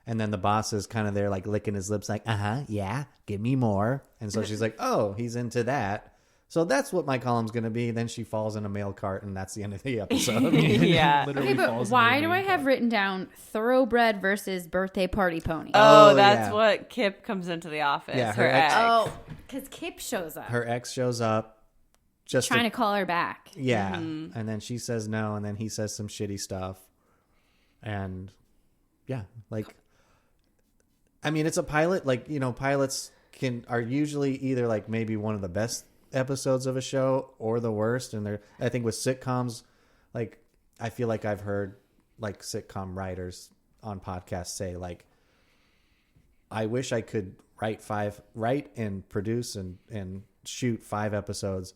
And then the boss is kind of there, like, licking his lips, like, yeah, give me more. And so she's like, oh, he's into that. So that's what my column's going to be. Then she falls in a mail cart, and that's the end of the episode. Yeah. Literally Okay, but falls why into do the I main have part. written down thoroughbred versus birthday party pony? Oh, that's yeah. what Kip comes into the office. Yeah, her her ex- ex. Oh, because Kip shows up Her ex shows up. Just trying to call her back. Yeah. And then she says no, and then he says some shitty stuff. And yeah, like, I mean, it's a pilot. Like, you know, pilots are usually either like maybe one of the best episodes of a show or the worst. And I think with sitcoms, like, I feel like I've heard like sitcom writers on podcasts say, like, I wish I could write and produce and shoot 5 episodes,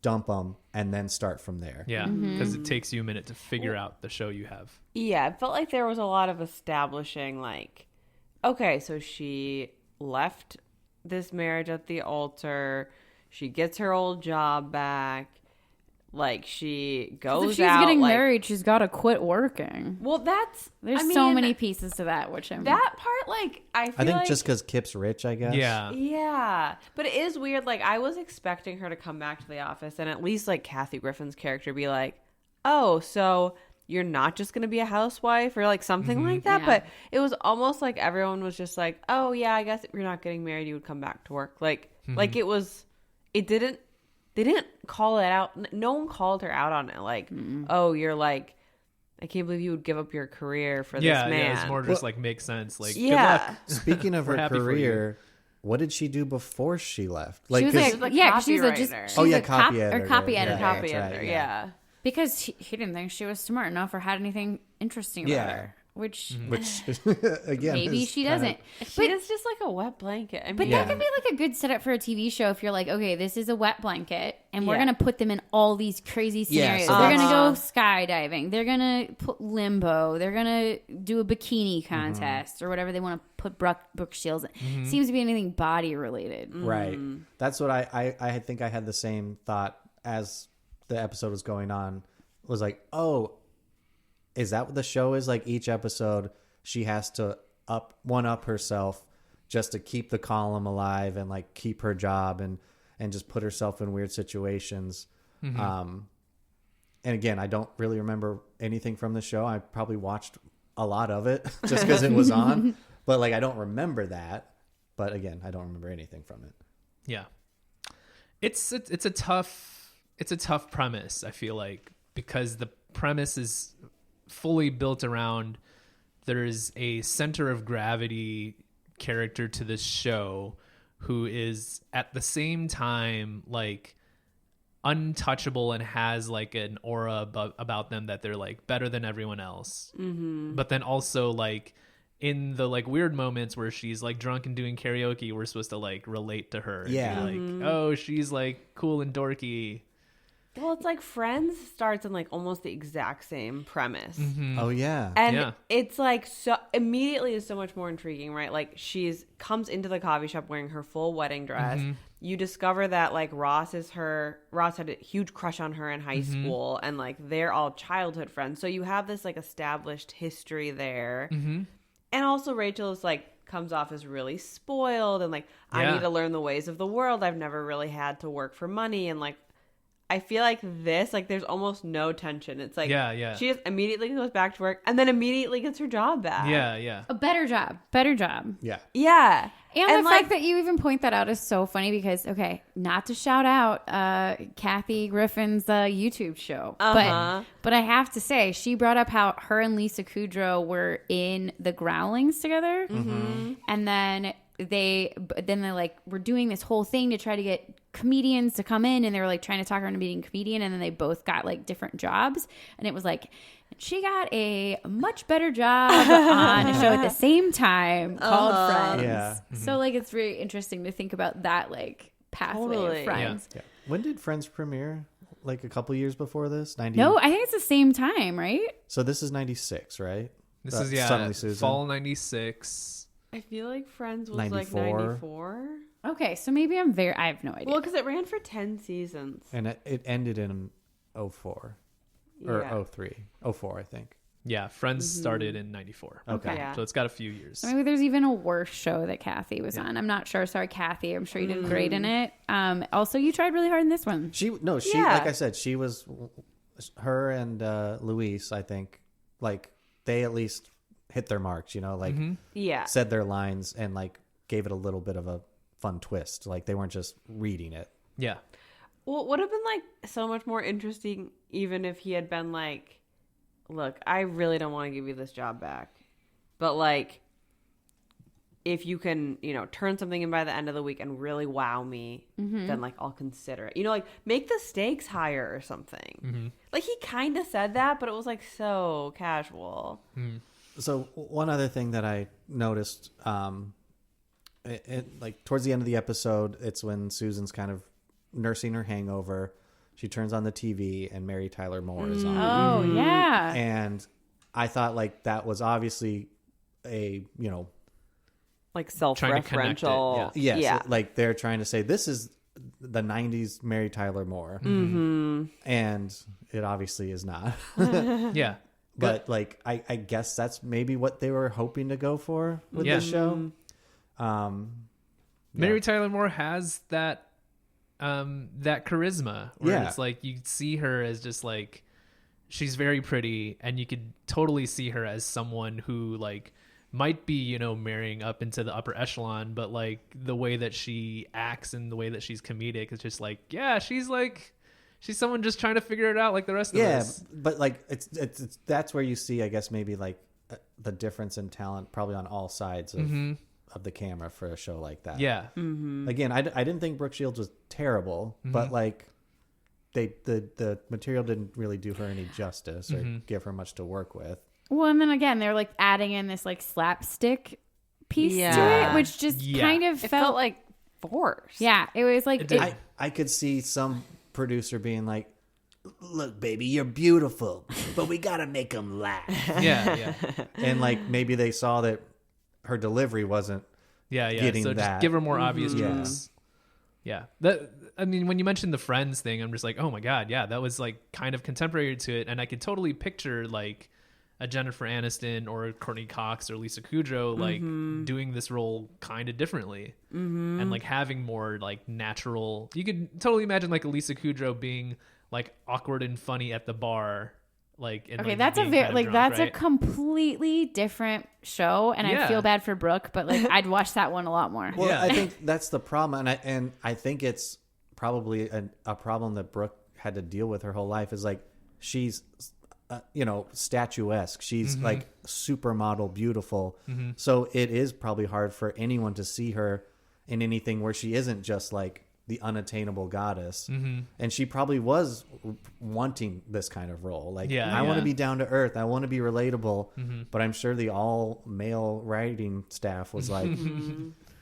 dump them, and then start from there. Yeah, because it takes you a minute to figure out the show you have. Yeah, it felt like there was a lot of establishing, like, okay, so she left this marriage at the altar. She gets her old job back. Like, she goes If she's out, getting like- married, she's got to quit working. Well, There's I so mean, many pieces to that, which I'm that part, like, I feel I think like, just because Kip's rich, I guess. Yeah. yeah, but it is weird. Like, I was expecting her to come back to the office and at least, like, Kathy Griffin's character be like, oh, so you're not just going to be a housewife or, like, something like that. Yeah. But it was almost like everyone was just like, oh, yeah, I guess if you're not getting married, you would come back to work. Like, they didn't call it out. No one called her out on it. Like, oh, you're like, I can't believe you would give up your career for this man. Yeah, it's more just like makes sense. Like, Yeah. good luck. Speaking of We're her happy for you. career, what did she do before she left? She was 'cause- like, a yeah, 'cause she was a copywriter. just Oh, she's yeah, a copy editor. or copy Yeah, editor. yeah. Copy that's right, editor, yeah. yeah. Because he didn't think she was smart enough or had anything interesting about Yeah. her, which which again, maybe is she kind of- doesn't. She is just like a wet blanket. I mean, But Yeah. that could be like a good setup for a TV show if you're like, okay, this is a wet blanket, and we're Yeah. gonna put them in all these crazy Yeah, scenarios. so They're that's- gonna go skydiving. They're gonna put limbo. They're gonna do a bikini contest or whatever they want to put Brooke Shields in. Seems to be anything body related. Right. That's what I think I had the same thought as the episode was going on. Was like, oh, is that what the show is? Like each episode, she has to one up herself just to keep the column alive and like keep her job and just put herself in weird situations. And again, I don't really remember anything from the show. I probably watched a lot of it just because it was on, but like I don't remember that. But again, I don't remember anything from it. Yeah. It's a tough premise, I feel like, because the premise is fully built around there's a center of gravity character to this show who is at the same time like untouchable and has like an aura about them that they're like better than everyone else. But then also like in the like weird moments where she's like drunk and doing karaoke, we're supposed to like relate to her. And be Yeah. like, oh, she's like cool and dorky. well, it's like Friends starts on like almost the exact same premise. Oh yeah. And Yeah. it's like so immediately is so much more intriguing, right? Like comes into the coffee shop wearing her full wedding dress. You discover that like Ross had a huge crush on her in high school, and like they're all childhood friends. So you have this like established history there. And also Rachel is like comes off as really spoiled and like I Yeah. need to learn the ways of the world. I've never really had to work for money, and like I feel like this, like there's almost no tension. It's like Yeah. she just immediately goes back to work and then immediately gets her job back. Yeah. A better job. Yeah. Yeah. And the like, fact that you even point that out is so funny because, okay, not to shout out Kathy Griffin's YouTube show, but I have to say, she brought up how her and Lisa Kudrow were in The Growlings together. And then they like were doing this whole thing to try to get comedians to come in, and they were like trying to talk her into being a comedian, and then they both got like different jobs, and it was like she got a much better job on a show at the same time called Friends. Yeah. So like it's very interesting to think about that like pathway Totally. of Friends. Yeah. When did Friends premiere? Like a couple years before this? 90? No, I think it's the same time, right? So this is 96, right? This is Suddenly Susan. fall 96. I feel like Friends was 94. like 94. Okay, so maybe I have no idea. Well, because it ran for 10 seasons. And it ended in 04 or Yeah. 03. 04, I think. Yeah, Friends started in 94. Okay. Yeah. So it's got a few years. Maybe there's even a worse show that Kathy was on. I'm not sure. Sorry, Kathy. I'm sure you did great in it. Also, you tried really hard in this one. She Yeah. like I said, she was her and Luis, I think, like they at least hit their marks, you know, like Yeah. said their lines and like gave it a little bit of a fun twist. Like they weren't just reading it. Yeah. Well, it would have been like so much more interesting even if he had been like, look, I really don't want to give you this job back. But like, if you can, you know, turn something in by the end of the week and really wow me, then like I'll consider it. You know, like make the stakes higher or something. Like he kind of said that, but it was like so casual. So one other thing that I noticed, like towards the end of the episode, it's when Susan's kind of nursing her hangover. She turns on the TV and Mary Tyler Moore is on. Oh, yeah. And I thought like that was obviously a, you know, Like Trying to connect it, self-referential. yes, Yeah. like they're trying to say this is the 90s Mary Tyler Moore. And it obviously is not. Yeah. But like I guess that's maybe what they were hoping to go for with Yeah. this show. Mary Tyler Moore has that charisma where Yeah. it's like you see her as just like she's very pretty, and you could totally see her as someone who like might be, you know, marrying up into the upper echelon, but like the way that she acts and the way that she's comedic is just like, yeah, she's someone just trying to figure it out like the rest of Yeah, us. but like it's that's where you see, I guess, maybe like the difference in talent probably on all sides of of the camera for a show like that. Yeah. Again, I didn't think Brooke Shields was terrible, but like the material didn't really do her any justice or give her much to work with. Well, and then again, they're like adding in this like slapstick piece to Yeah. it, which just kind of It felt felt like forced. yeah, it was like It did. I could see some producer being like, "Look, baby, you're beautiful, but we gotta make them laugh." Yeah. And like maybe they saw that her delivery wasn't. Yeah. Getting So that. just give her more obvious Yeah. jokes. Yeah. I mean, when you mentioned the Friends thing, I'm just like, oh my God, yeah, that was like kind of contemporary to it. And I could totally picture like a Jennifer Aniston or Courtney Cox or Lisa Kudrow like doing this role kind of differently and like having more like natural. You could totally imagine like a Lisa Kudrow being like awkward and funny at the bar. Like and, okay, like, that's a being very kind of like drunk, that's right? a completely different show, and I Yeah. feel bad for Brooke, but like I'd watch that one a lot more. Well, Yeah. I think that's the problem, and I think it's probably a problem that Brooke had to deal with her whole life. Is like she's, statuesque. She's like supermodel, beautiful. So it is probably hard for anyone to see her in anything where she isn't just like the unattainable goddess. And she probably was wanting this kind of role. Like, I want to be down to earth. I want to be relatable. But I'm sure the all male writing staff was like,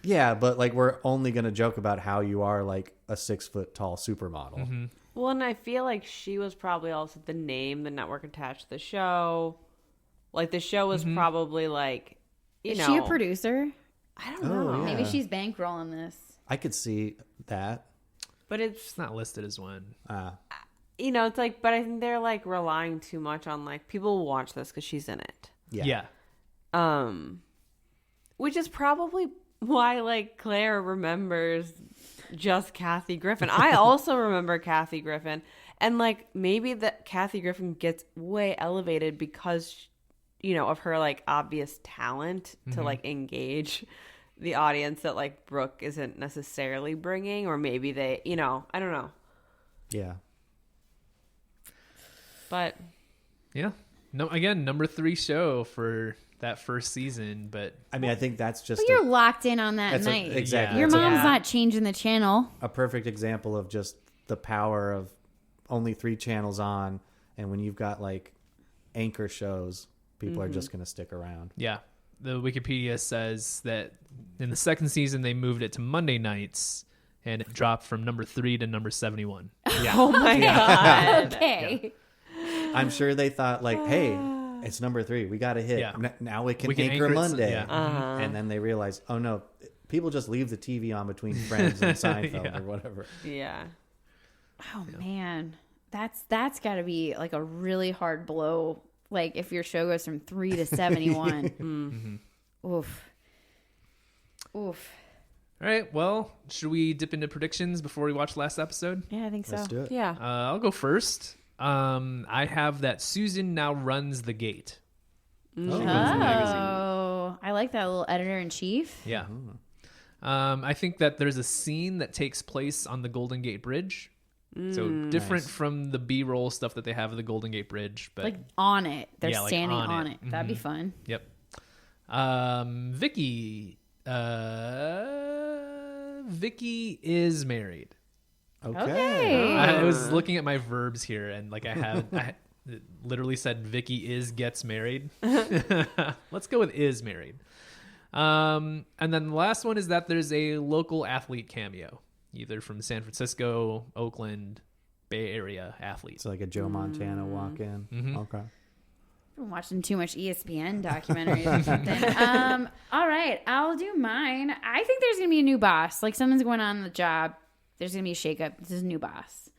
yeah, but like we're only going to joke about how you are like a 6 foot tall supermodel. Well, and I feel like she was probably also the name the network attached to the show. Like the show was probably like, Is she a producer? I don't know. yeah. Maybe she's bankrolling this. I could see that. But it's, It's not listed as one. it's like, but I think they're like relying too much on like people will watch this because she's in it. Yeah. Which is probably why like Claire remembers just Kathy Griffin. I also remember Kathy Griffin, and like maybe that Kathy Griffin gets way elevated because of her like obvious talent to like engage the audience that like Brooke isn't necessarily bringing, or maybe they I don't know, Yeah. but Yeah. No, again, number 3 show for that first season, but I mean, I think that's just But you're locked in on that that's night. exactly. Your That's mom's not changing the channel. a perfect example of just the power of only 3 channels on. And when you've got like anchor shows, people are just going to stick around. yeah. The Wikipedia says that in the second season they moved it to Monday nights and it dropped from number 3 to number 71. Yeah. oh my god, Okay. I'm sure they thought like, hey, it's number 3. We got a hit. Yeah. Now we can We can anchor anchor it, Monday. yeah. And then they realized, oh no, people just leave the TV on between Friends and Seinfeld Yeah. or whatever. yeah. Oh man, that's got to be like a really hard blow. Like if your show goes from 3 to 71. Oof. Oof. All right. Well, should we dip into predictions before we watch last episode? Yeah, I think so. Let's do it. Yeah. I'll go first. I have that Susan now runs the gate. She runs the magazine. Oh, I like that little editor in chief. Yeah. I think that there's a scene that takes place on the Golden Gate Bridge. So different from the B-roll stuff that they have of the Golden Gate Bridge, but Like on it. They're Yeah, like standing on on it. it. That'd be fun. yep. Vicky is married. Okay. I was looking at my verbs here, and like I it literally said Vicky gets married. Let's go with is married. And then the last one is that there's a local athlete cameo, either from San Francisco, Oakland, Bay Area athlete. It's like a Joe Montana walk in. Okay. I've been watching too much ESPN documentaries or something. All right, I'll do mine. I think there's going to be a new boss. Like something's going on in the job. There's going to be a shakeup. This is a new boss.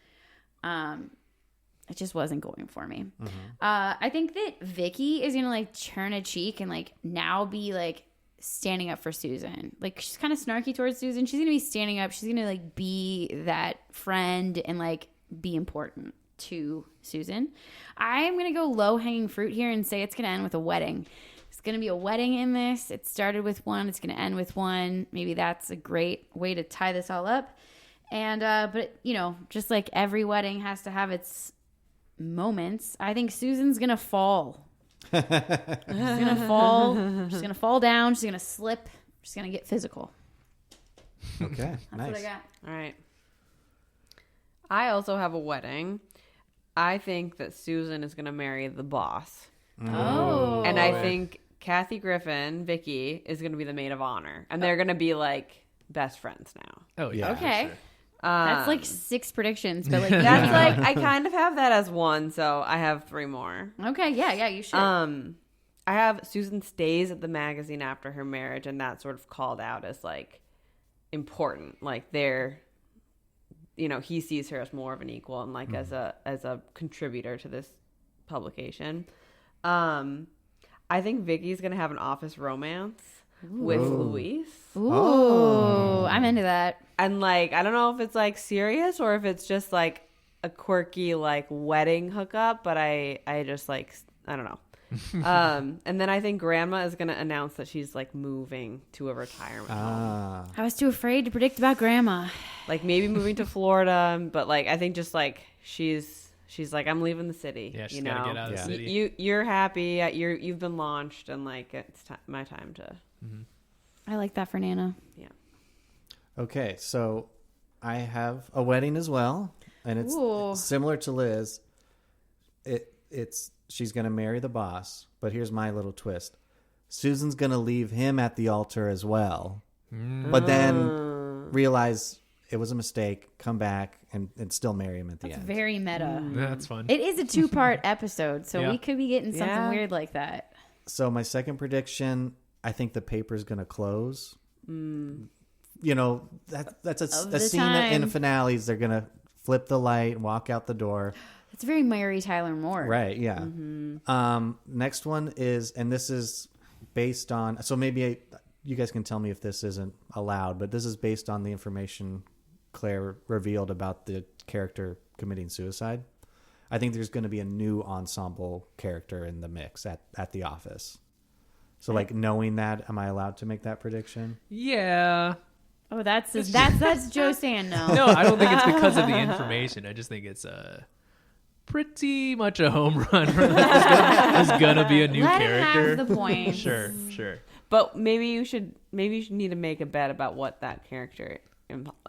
It just wasn't going for me. I think that Vicky is going to like turn a cheek and like now be like standing up for Susan. Like she's kind of snarky towards Susan. She's going to be standing up. She's going to like be that friend and like be important to Susan. I'm going to go low hanging fruit here and say it's going to end with a wedding. It's going to be a wedding in this. It started with one. It's going to end with one. Maybe that's a great way to tie this all up. And, but just like every wedding has to have its moments, I think Susan's going to fall. She's going to fall. She's going to fall down. She's going to slip. Just gonna get physical. Okay, That's nice. what I got. All right. I also have a wedding. I think that Susan is going to marry the boss. Oh. And I think Kathy Griffin, Vicky, is going to be the maid of honor. And they're going to be like best friends now. Oh yeah. Okay. Sure. That's like 6 predictions, but like That's like, I kind of have that as one, so I have 3 more. okay, yeah, you should. I have Susan stays at the magazine after her marriage, and that's sort of called out as like important. Like they're, you know, he sees her as more of an equal and like as a contributor to this publication. I think Vicky's gonna have an office romance with Luis. Ooh, I'm into that. And like, I don't know if it's like serious or if it's just like a quirky like wedding hookup, but I just like, I don't know. And then I think Grandma is going to announce that she's like moving to a retirement home. I was too afraid to predict about Grandma. Like maybe moving to Florida, but like I think just like she's like, I'm leaving the city. Yeah, she's you gotta know? get out of the city. You're happy. You've been launched, and like it's my time to. I like that for Nana. Yeah. Okay, so I have a wedding as well, and it's Ooh. similar to Liz. It's she's gonna marry the boss, but here's my little twist: Susan's gonna leave him at the altar as well, but then realize it was a mistake, come back, and still marry him at the It's end. very meta. That's fun. It is a 2-part episode, so Yeah. we could be getting something Yeah. weird like that. So my second prediction, I think the paper's gonna close. You know, that's Of a the scene time. in finales. They're gonna flip the light, walk out the door. It's very Mary Tyler Moore. Right, yeah. Next one is, and this is based on, so maybe you guys can tell me if this isn't allowed, but this is based on the information Claire revealed about the character committing suicide. I think there's going to be a new ensemble character in the mix at the office. So like knowing that, am I allowed to make that prediction? Yeah. Oh, that's Joe saying no. No, I don't think it's because of the information. I just think it's pretty much a home run. There's gonna be a new Let character. him have the point. Sure. But maybe you should need to make a bet about what that character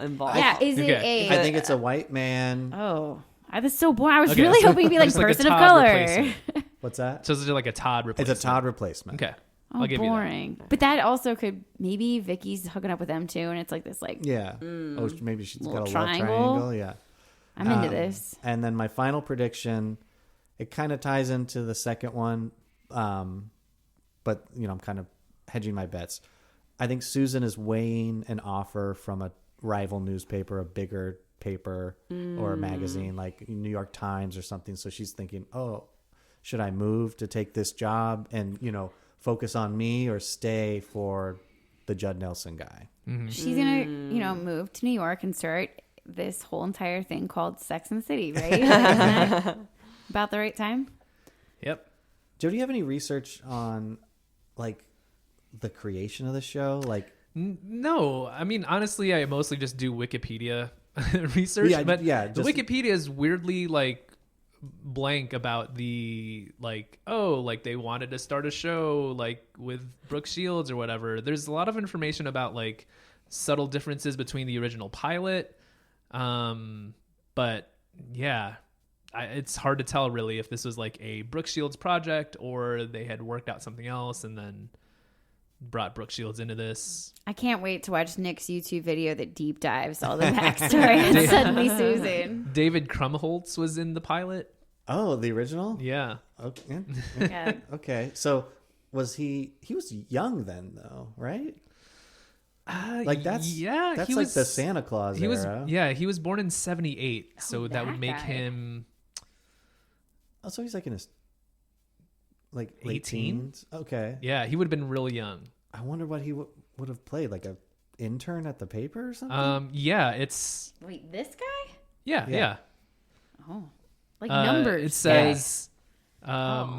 involves. Yeah, is it Okay. a? I think it's a white man. Oh, I was so bored. I was Okay, really so hoping to be like just like a person of Todd color. replacement. What's that? So it's like a Todd It's replacement. a Todd replacement. Okay. Oh, I'll give boring. But that also could maybe Vicky's hooking up with them too, and it's like this like Yeah. Oh, maybe she's got a Little love triangle? triangle. Yeah. I'm into this. And then my final prediction, it kind of ties into the second one, but I'm kind of hedging my bets. I think Susan is weighing an offer from a rival newspaper, a bigger paper or a magazine like New York Times or something. So she's thinking, oh, should I move to take this job and focus on me or stay for the Judd Nelson guy? She's gonna move to New York and start this whole entire thing called Sex and the City, right? Isn't that about the right time? Yep. Joe, do you have any research on like the creation of the show? Like, No, I mean honestly, I mostly just do Wikipedia research. Yeah, but yeah, the just- Wikipedia is weirdly like blank about the like they wanted to start a show like with Brooke Shields or whatever. There's a lot of information about like subtle differences between the original pilot, but yeah. It's hard to tell really if this was like a Brooke Shields project or they had worked out something else and then brought Brooke Shields into this. I can't wait to watch Nick's YouTube video that deep dives all the backstory on Suddenly Susan. David Krumholtz was in the pilot. oh, the original? Yeah. Okay. Yeah. Okay. So was he was young then though, right? Like that's he like was the Santa Claus He was era. he was born in 78, so that would that make guy. him Oh, so he's like in his like late 18? teens. Okay. he would have been really young. I wonder what he would have played, like a intern at the paper or something. It's Wait, this guy? yeah. Yeah. Oh, like numbers. It says her Not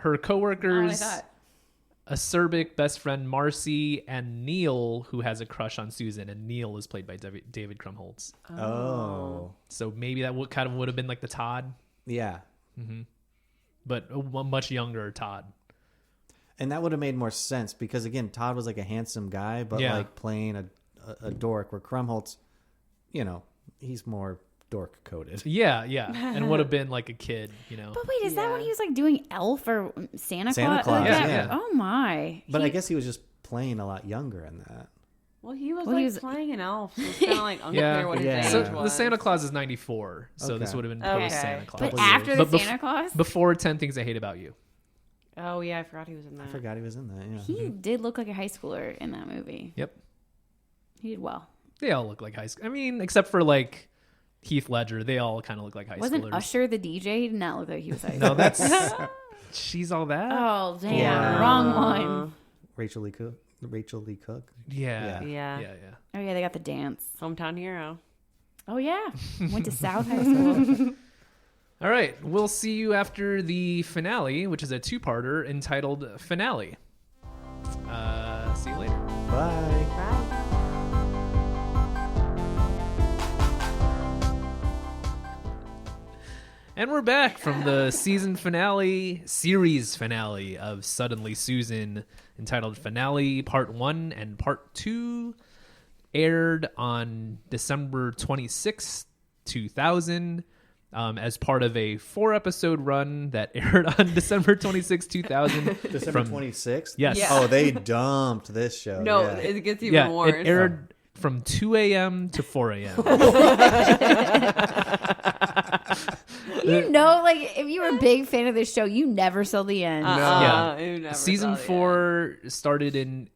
what I coworkers, thought. acerbic best friend Marcy, and Neil, who has a crush on Susan, and Neil is played by David Krumholtz. Oh. So maybe that would have been like the Todd, Yeah. but a much younger Todd. And that would have made more sense because, again, Todd was like a handsome guy, but Yeah. like playing a dork, where Krumholtz, he's more dork coded. Yeah, and would have been like a kid, But wait, is that when Yeah. he was like doing Elf or Santa Claus? Santa Claus, yeah. Oh my. But I guess he was just playing a lot younger in that. Well, he was Well, like he was- playing an elf. So it's kind of like unclear Yeah. what his Yeah. age So was. the Santa Claus is 94, so this Okay. would have been Okay. post Santa Claus. But Couple after years. the But Santa Claus, Before 10 Things I Hate About You. Oh yeah, I forgot he was in that. I forgot he was in that. Yeah. he did look like a high schooler in that movie. Yep. He did well. They all look like high school. I mean, except for like Heath Ledger, they all kind of look like high Wasn't schoolers. Usher the DJ? He did not look like he was high No, school. that's She's All That. Oh, damn. Yeah. Wrong one. Rachel Lee Cook. Yeah. Yeah. Oh, yeah, they got the dance. Hometown hero. Oh, yeah. Went to South High School. All right. We'll see you after the finale, which is a two-parter entitled Finale. See you later. Bye. Bye. And we're back from the series finale of Suddenly Susan, entitled Finale Part 1 and Part 2, aired on December 26th, 2000, as part of a 4-episode run that aired on December 26th, 2000. December 26th? Yes. Yeah. Oh, they dumped this show. No, yeah. it gets even Yeah, worse. it aired from 2 a.m. to 4 a.m. You know, like, if you were a big fan of this show, you never saw the end. Yeah. you never Season saw the 4 started in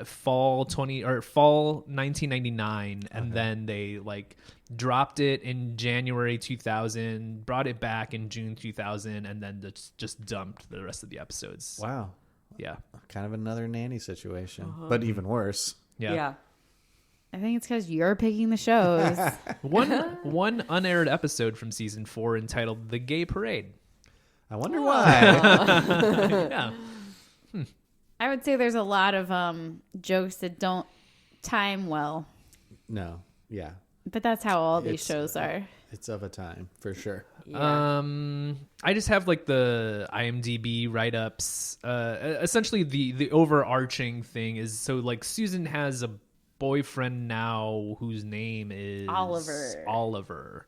fall 1999, and then they like dropped it in January 2000, brought it back in June 2000, and then just dumped the rest of the episodes. Wow. Yeah. Kind of another nanny situation, but even worse. Yeah. Yeah. I think it's because you're picking the shows. One unaired episode from season 4 entitled "The Gay Parade." I wonder why. Yeah. I would say there's a lot of jokes that don't time well, No. Yeah. but that's how all these It's, shows are. It's of a time, for sure. Yeah. I just have like the IMDb write-ups. Essentially, the overarching thing is, so like Susan has a boyfriend now whose name is Oliver.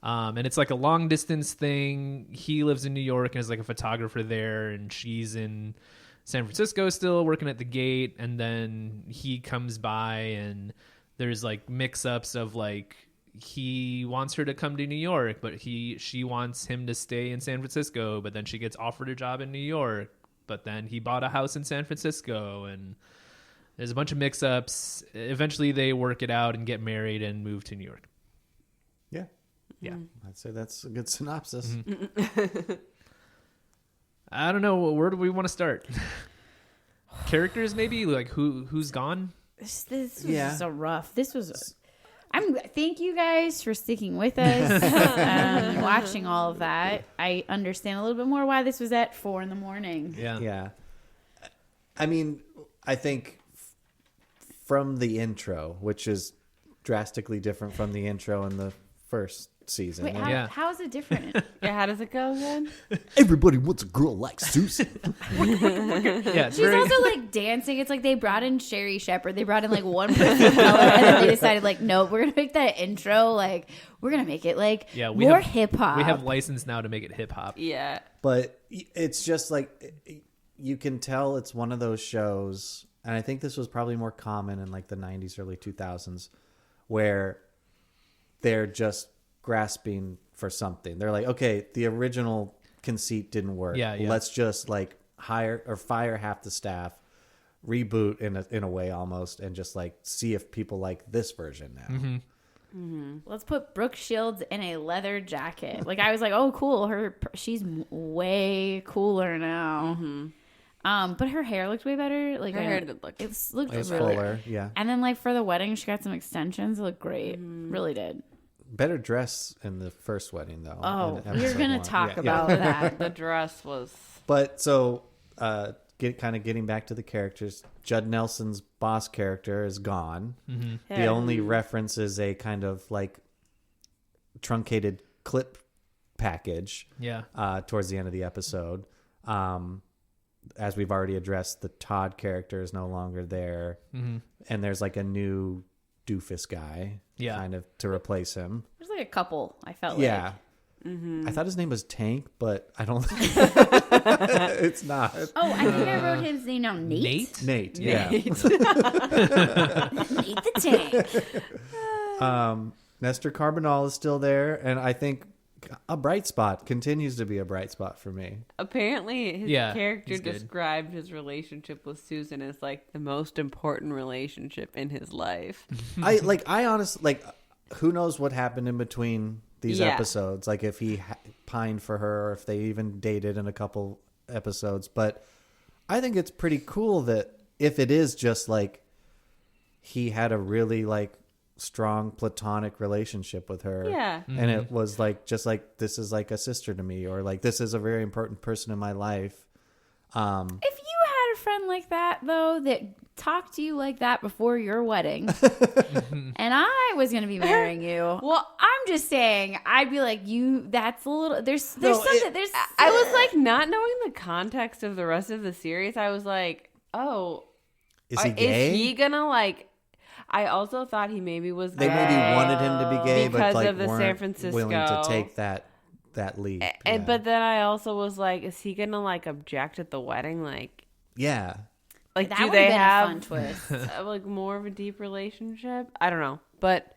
And it's like a long distance thing. He lives in New York and is like a photographer there, and she's in San Francisco still working at the gate. And then he comes by, and there's like mix-ups of like, he wants her to come to New York, but she wants him to stay in San Francisco. But then she gets offered a job in New York, but then he bought a house in San Francisco, and there's a bunch of mix-ups. Eventually, they work it out and get married and move to New York. Yeah. Yeah. I'd say that's a good synopsis. I don't know. Where do we want to start? Characters, maybe? Like, who's gone? This was Yeah. so rough. This was. Thank you guys for sticking with us and watching all of that. I understand a little bit more why this was at 4 a.m. Yeah. Yeah. I mean, I think from the intro, which is drastically different from the intro in the first season. Wait, Yeah. how is it different? Yeah, how does it go again? Everybody wants a girl like Susan. Yeah. It's She's very, also like dancing. It's like they brought in Sherry Shepherd. They brought in like one person of color, and then they decided like, no, we're gonna make that intro like we're gonna make it like yeah, we more have hip hop. We have license now to make it hip hop. Yeah. But it's just like, you can tell it's one of those shows, and I think this was probably more common in like the 90s, early 2000s, where they're just grasping for something. They're like, okay, the original conceit didn't work. Yeah. Let's just like hire or fire half the staff, reboot in a way almost, and just like see if people like this version now. Let's put Brooke Shields in a leather jacket. Like I was like, oh, cool. She's way cooler now. But her hair looked way better. Like Her hair did look. it looked It's really. fuller, yeah. And then like for the wedding, she got some extensions. It looked great. Really did. Better dress in the first wedding though. Oh, in we're episode gonna 1. talk Yeah, about that. The dress was. But so, getting back to the characters, Judd Nelson's boss character is gone. The only reference is a kind of like truncated clip package Yeah. towards the end of the episode. as we've already addressed, the Todd character is no longer there, and there's like a new doofus guy, kind of to replace him. There's like a couple. I felt Yeah. like. I thought his name was Tank, but I don't. It's not. Oh, I think I wrote his name down. Nate? Nate. Yeah. Nate the Tank. Nestor Carbonell is still there, and I think a bright spot continues to be a bright spot for me. Apparently, his character he's good. described his relationship with Susan as like the most important relationship in his life. I honestly like. Who knows what happened in between these Yeah. episodes? Like if he pined for her, or if they even dated in a couple episodes. But I think it's pretty cool that if it is just like he had a really like strong platonic relationship with her, Yeah. and it was like just like this is like a sister to me, or like this is a very important person in my life. If you had a friend like that, though, that talked to you like that before your wedding, and I was going to be marrying you, well, I'm just saying, I'd be like, that's a little, there's something, there's, I was like, not knowing the context of the rest of the series, I was like, oh, Is he gay? Is he gonna like? I also thought he maybe was. They gay maybe wanted him to be gay, because but like of the weren't San Francisco willing to take that leap. And but then I also was like, is he gonna like object at the wedding? Like yeah. Like, That do would've they been a have fun twist. like more of a deep relationship? I don't know, but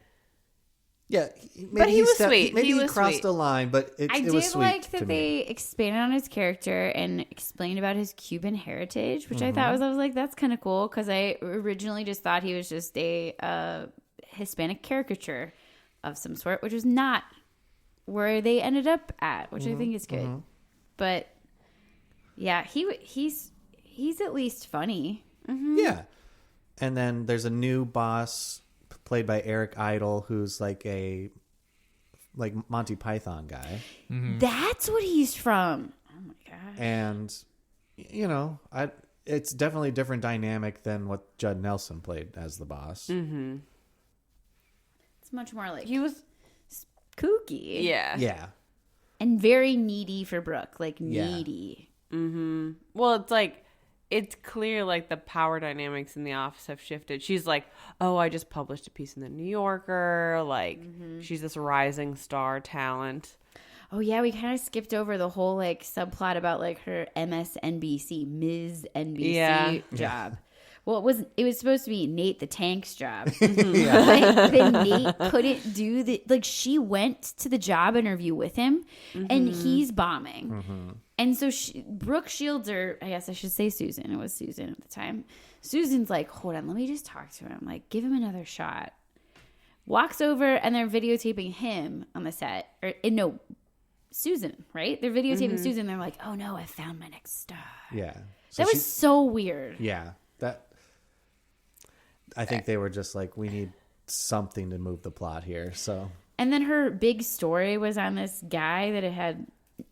Yeah, maybe he was stepped- sweet. Maybe He he was crossed sweet. a line, but it I was did sweet like to that me. they expanded on his character and explained about his Cuban heritage, which I thought I was like, that's kind of cool, because I originally just thought he was just a Hispanic caricature of some sort, which was not where they ended up at, which I think is good. But yeah, he's at least funny. Yeah. And then there's a new boss played by Eric Idle, who's like a Monty Python guy. That's what he's from. Oh my god! And you know, it's definitely a different dynamic than what Judd Nelson played as the boss. It's much more like he was kooky, Yeah. and very needy for Brooke, like Yeah. needy. Well, it's like, it's clear like the power dynamics in the office have shifted. She's like, oh, I just published a piece in the New Yorker. Like, she's this rising star talent. Oh yeah, we kind of skipped over the whole like subplot about like her MSNBC, Ms. NBC job. Well, it was supposed to be Nate the Tank's job. But then Nate couldn't do the, like, she went to the job interview with him and he's bombing. And so Brooke Shields, or I guess I should say Susan, it was Susan at the time. Susan's like, hold on, let me just talk to him. Like, give him another shot. Walks over and they're videotaping him on the set. No, Susan, right? They're videotaping Susan. They're like, oh no, I found my next star. Yeah. That was so weird. Yeah. I think they were just like, we need something to move the plot here. So. And then her big story was on this guy that had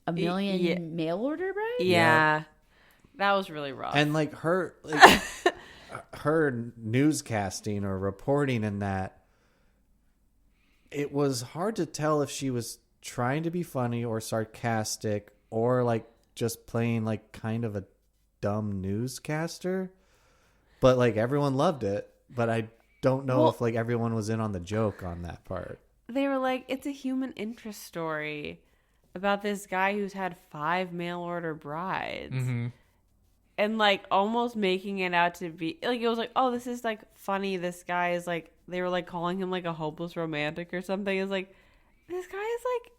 a million mail order brides. Yeah. That was really rough. And like her newscasting or reporting in that, it was hard to tell if she was trying to be funny or sarcastic or like just playing like kind of a dumb newscaster. But like everyone loved it, but I don't know if like everyone was in on the joke on that part. They were like, it's a human interest story about this guy who's had 5 mail order brides. And like almost making it out to be like, it was like, oh, this is like funny. This guy is like, they were like calling him like a hopeless romantic or something. It's like, this guy is like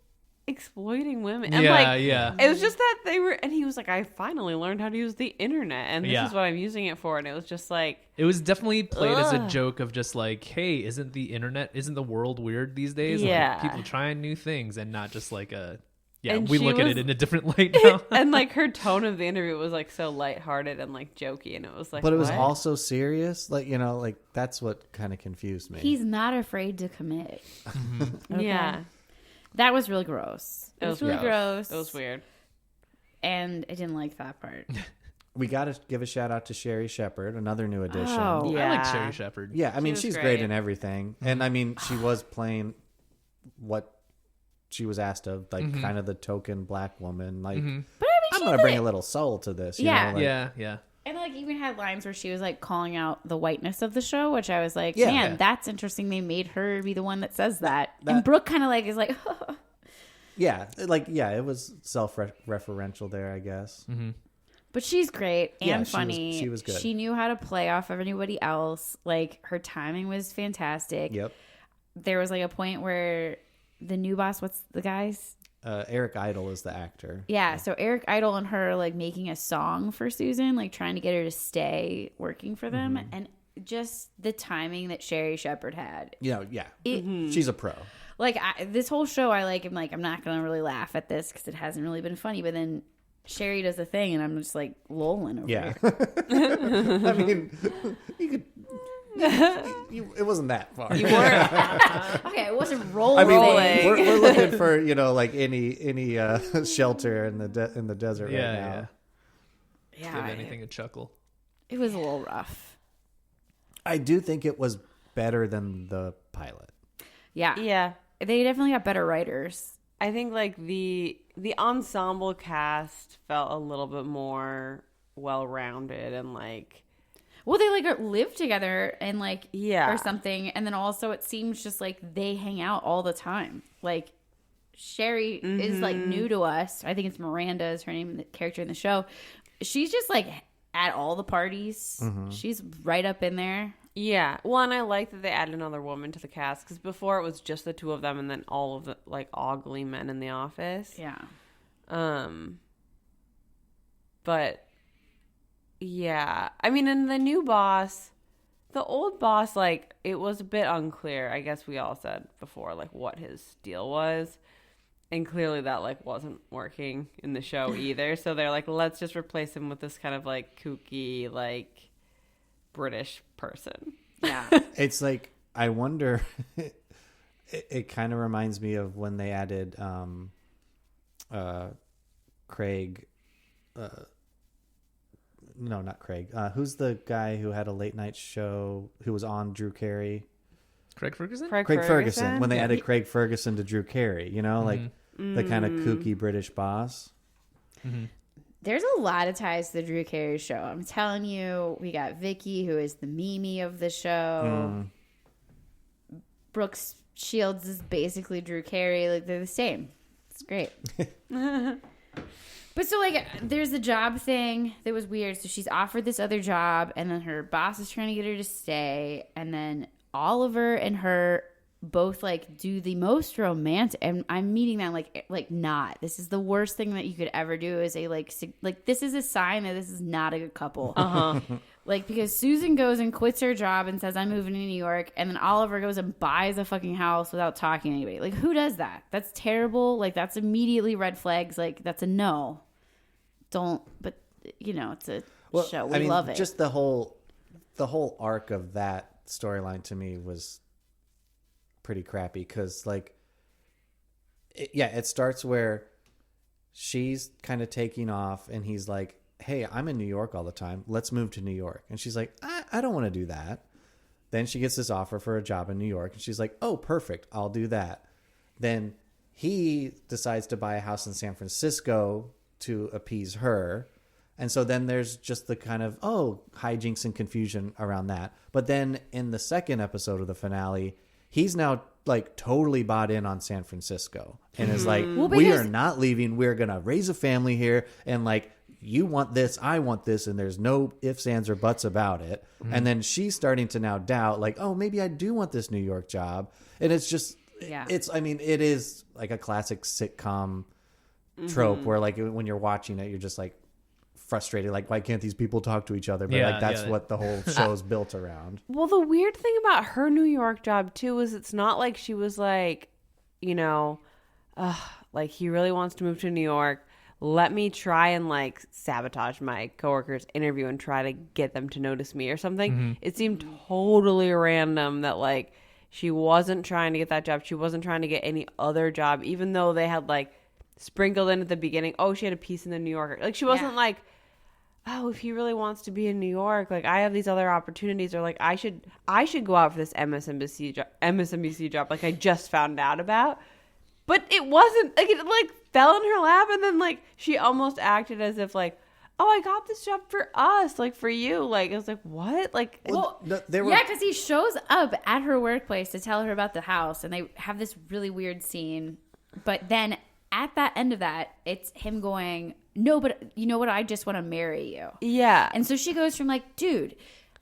exploiting women. And it was just that they were, and he was like, I finally learned how to use the internet and this is what I'm using it for. And it was just like, it was definitely played as a joke of just like, hey, isn't the world weird these days? Like, people trying new things and not just like we look at it in a different light now. And like her tone of the interview was like so lighthearted and like jokey, and it was like, but it was what? also serious. Like, you know, like that's what kind of confused me. He's not afraid to commit. Okay. Yeah. That was really gross. It was really gross. It was weird. And I didn't like that part. We got to give a shout out to Sherry Shepherd, another new addition. Oh. I like Sherry Shepherd. Yeah, I mean, was she's great. great in everything. And I mean, she was playing what she was asked of, like kind of the token black woman. Like, But I mean, I'm going to bring a little soul to this. You Yeah. know, like, yeah. And like even had lines where she was like calling out the whiteness of the show, which I was like, Yeah. man, Yeah. that's interesting. They made her be the one that says that. And Brooke kind of like is like, Yeah, like it was self-referential there, I guess. but she's great and Yeah, funny. she was good. She knew how to play off of anybody else. Like her timing was fantastic. Yep. There was like a point where the new boss, what's the guy's? Eric Idle is the actor. Yeah, so Eric Idle and her like making a song for Susan, like trying to get her to stay working for them, and just the timing that Sherry Shepherd had. You know, yeah, she's a pro. Like this whole show, I'm not gonna really laugh at this because it hasn't really been funny. But then Sherry does a thing, and I'm just like lolling over Yeah, here. I mean, you could. It wasn't that far. You were. Okay, it wasn't I rolling. mean, Rolling. we're looking for like any shelter in the desert right now. Give yeah, anything a chuckle. it was a little rough. I do think it was better than the pilot. Yeah, Yeah. they definitely got better writers. I think like the ensemble cast felt a little bit more well-rounded and like Well, they like live together and like Yeah. or something, and then also it seems just like they hang out all the time. Like Sherry is like new to us. I think it's Miranda is her name, the character in the show. She's just like at all the parties. She's right up in there. yeah. Well, and I like that they added another woman to the cast because before it was just the two of them and then all of the like ogly men in the office. Yeah, But yeah, I mean, in the new boss, the old boss, like it was a bit unclear. I guess we all said before, like what his deal was, and clearly that like wasn't working in the show either. So they're like, let's just replace him with this kind of like kooky, like British person. yeah. It's like I wonder. It kind of reminds me of when they added Craig. No, not Craig. Who's the guy who had a late night show who was on Drew Carey? Craig Ferguson? Craig Ferguson. When they added Craig Ferguson to Drew Carey, like the kind of kooky British boss. There's a lot of ties to the Drew Carey show. I'm telling you, we got Vicky, who is the Mimi of the show. Brooks Shields is basically Drew Carey. Like they're the same. It's great. But so like there's the job thing that was weird. So she's offered this other job and then her boss is trying to get her to stay, and then Oliver and her both like do the most romantic, and I'm meeting that like not. This is the worst thing that you could ever do is a like this is a sign that this is not a good couple. Like because Susan goes and quits her job and says I'm moving to New York, and then Oliver goes and buys a fucking house without talking to anybody. Like who does that? That's terrible. Like that's immediately red flags. Like that's a no. Don't. But it's a show. We love it. Just the whole arc of that storyline to me was pretty crappy because it starts where she's kind of taking off and he's like, hey, I'm in New York all the time, let's move to New York. And she's like, I don't want to do that. Then she gets this offer for a job in New York and she's like, oh, perfect, I'll do that. Then he decides to buy a house in San Francisco to appease her. And so then there's just the kind of, hijinks and confusion around that. But then in the second episode of the finale, he's now like totally bought in on San Francisco and is like, we are not leaving. We're going to raise a family here. And like, you want this, I want this. And there's no ifs, ands, or buts about it. And then she's starting to now doubt like, oh, maybe I do want this New York job. And it's just, it is like a classic sitcom trope where like when you're watching it, you're just like frustrated. Like, why can't these people talk to each other? But that's what the whole show is built around. Well, the weird thing about her New York job too is it's not like she was like, like he really wants to move to New York. Let me try and like sabotage my coworker's interview and try to get them to notice me or something. It seemed totally random that like she wasn't trying to get that job. She wasn't trying to get any other job, even though they had like sprinkled in at the beginning, she had a piece in the New Yorker. Like she wasn't like, if he really wants to be in New York, like I have these other opportunities, or like I should go out for this MSNBC job like I just found out about. But it wasn't like it like fell in her lap, and then like she almost acted as if like, oh, I got this job for us, like for you. Like, I was like, what? Like, Well, they were, Yeah, because he shows up at her workplace to tell her about the house, and they have this really weird scene. But then at that end of that, it's him going, no, but you know what? I just want to marry you. yeah. And so she goes from like, dude,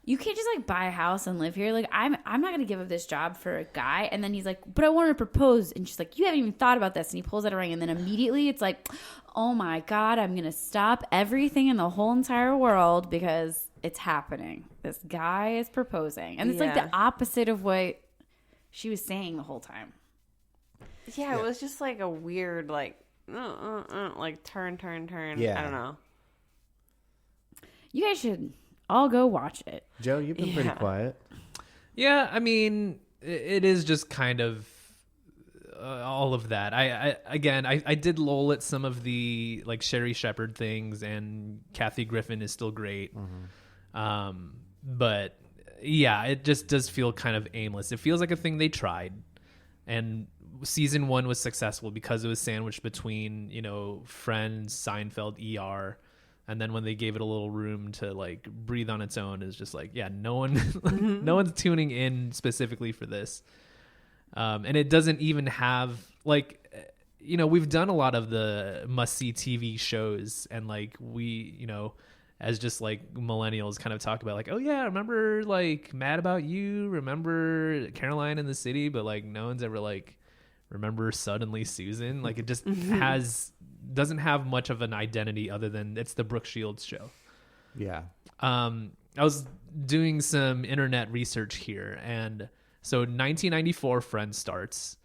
you can't just like buy a house and live here. Like, I'm not gonna give up this job for a guy. And then he's like, but I want to propose. And she's like, you haven't even thought about this. And he pulls out a ring, and then immediately it's like, oh my god, I'm gonna stop everything in the whole entire world because it's happening. This guy is proposing, and it's like Yeah. the opposite of what she was saying the whole time. Yeah, it was just like a weird, like turn. Yeah. I don't know. You guys should all go watch it. Joe, you've been pretty Yeah. quiet. Yeah, I mean, it is just kind of all of that. I did lol at some of the like Sherry Shepherd things, and Kathy Griffin is still great. But yeah, it just does feel kind of aimless. It feels like a thing they tried, and season 1 was successful because it was sandwiched between, you know, Friends, Seinfeld, ER. And then when they gave it a little room to like breathe on its own, it's just like, yeah, no one, no one's tuning in specifically for this. And it doesn't even have like, you know, we've done a lot of the must-see TV shows, and like we, you know, as just like millennials kind of talk about like, oh yeah, remember like Mad About You, remember Caroline in the City, but like no one's ever like remember Suddenly Susan. Like it just doesn't have much of an identity other than it's the Brooke Shields show. Yeah. I was doing some internet research here, and so 1994 Friends starts,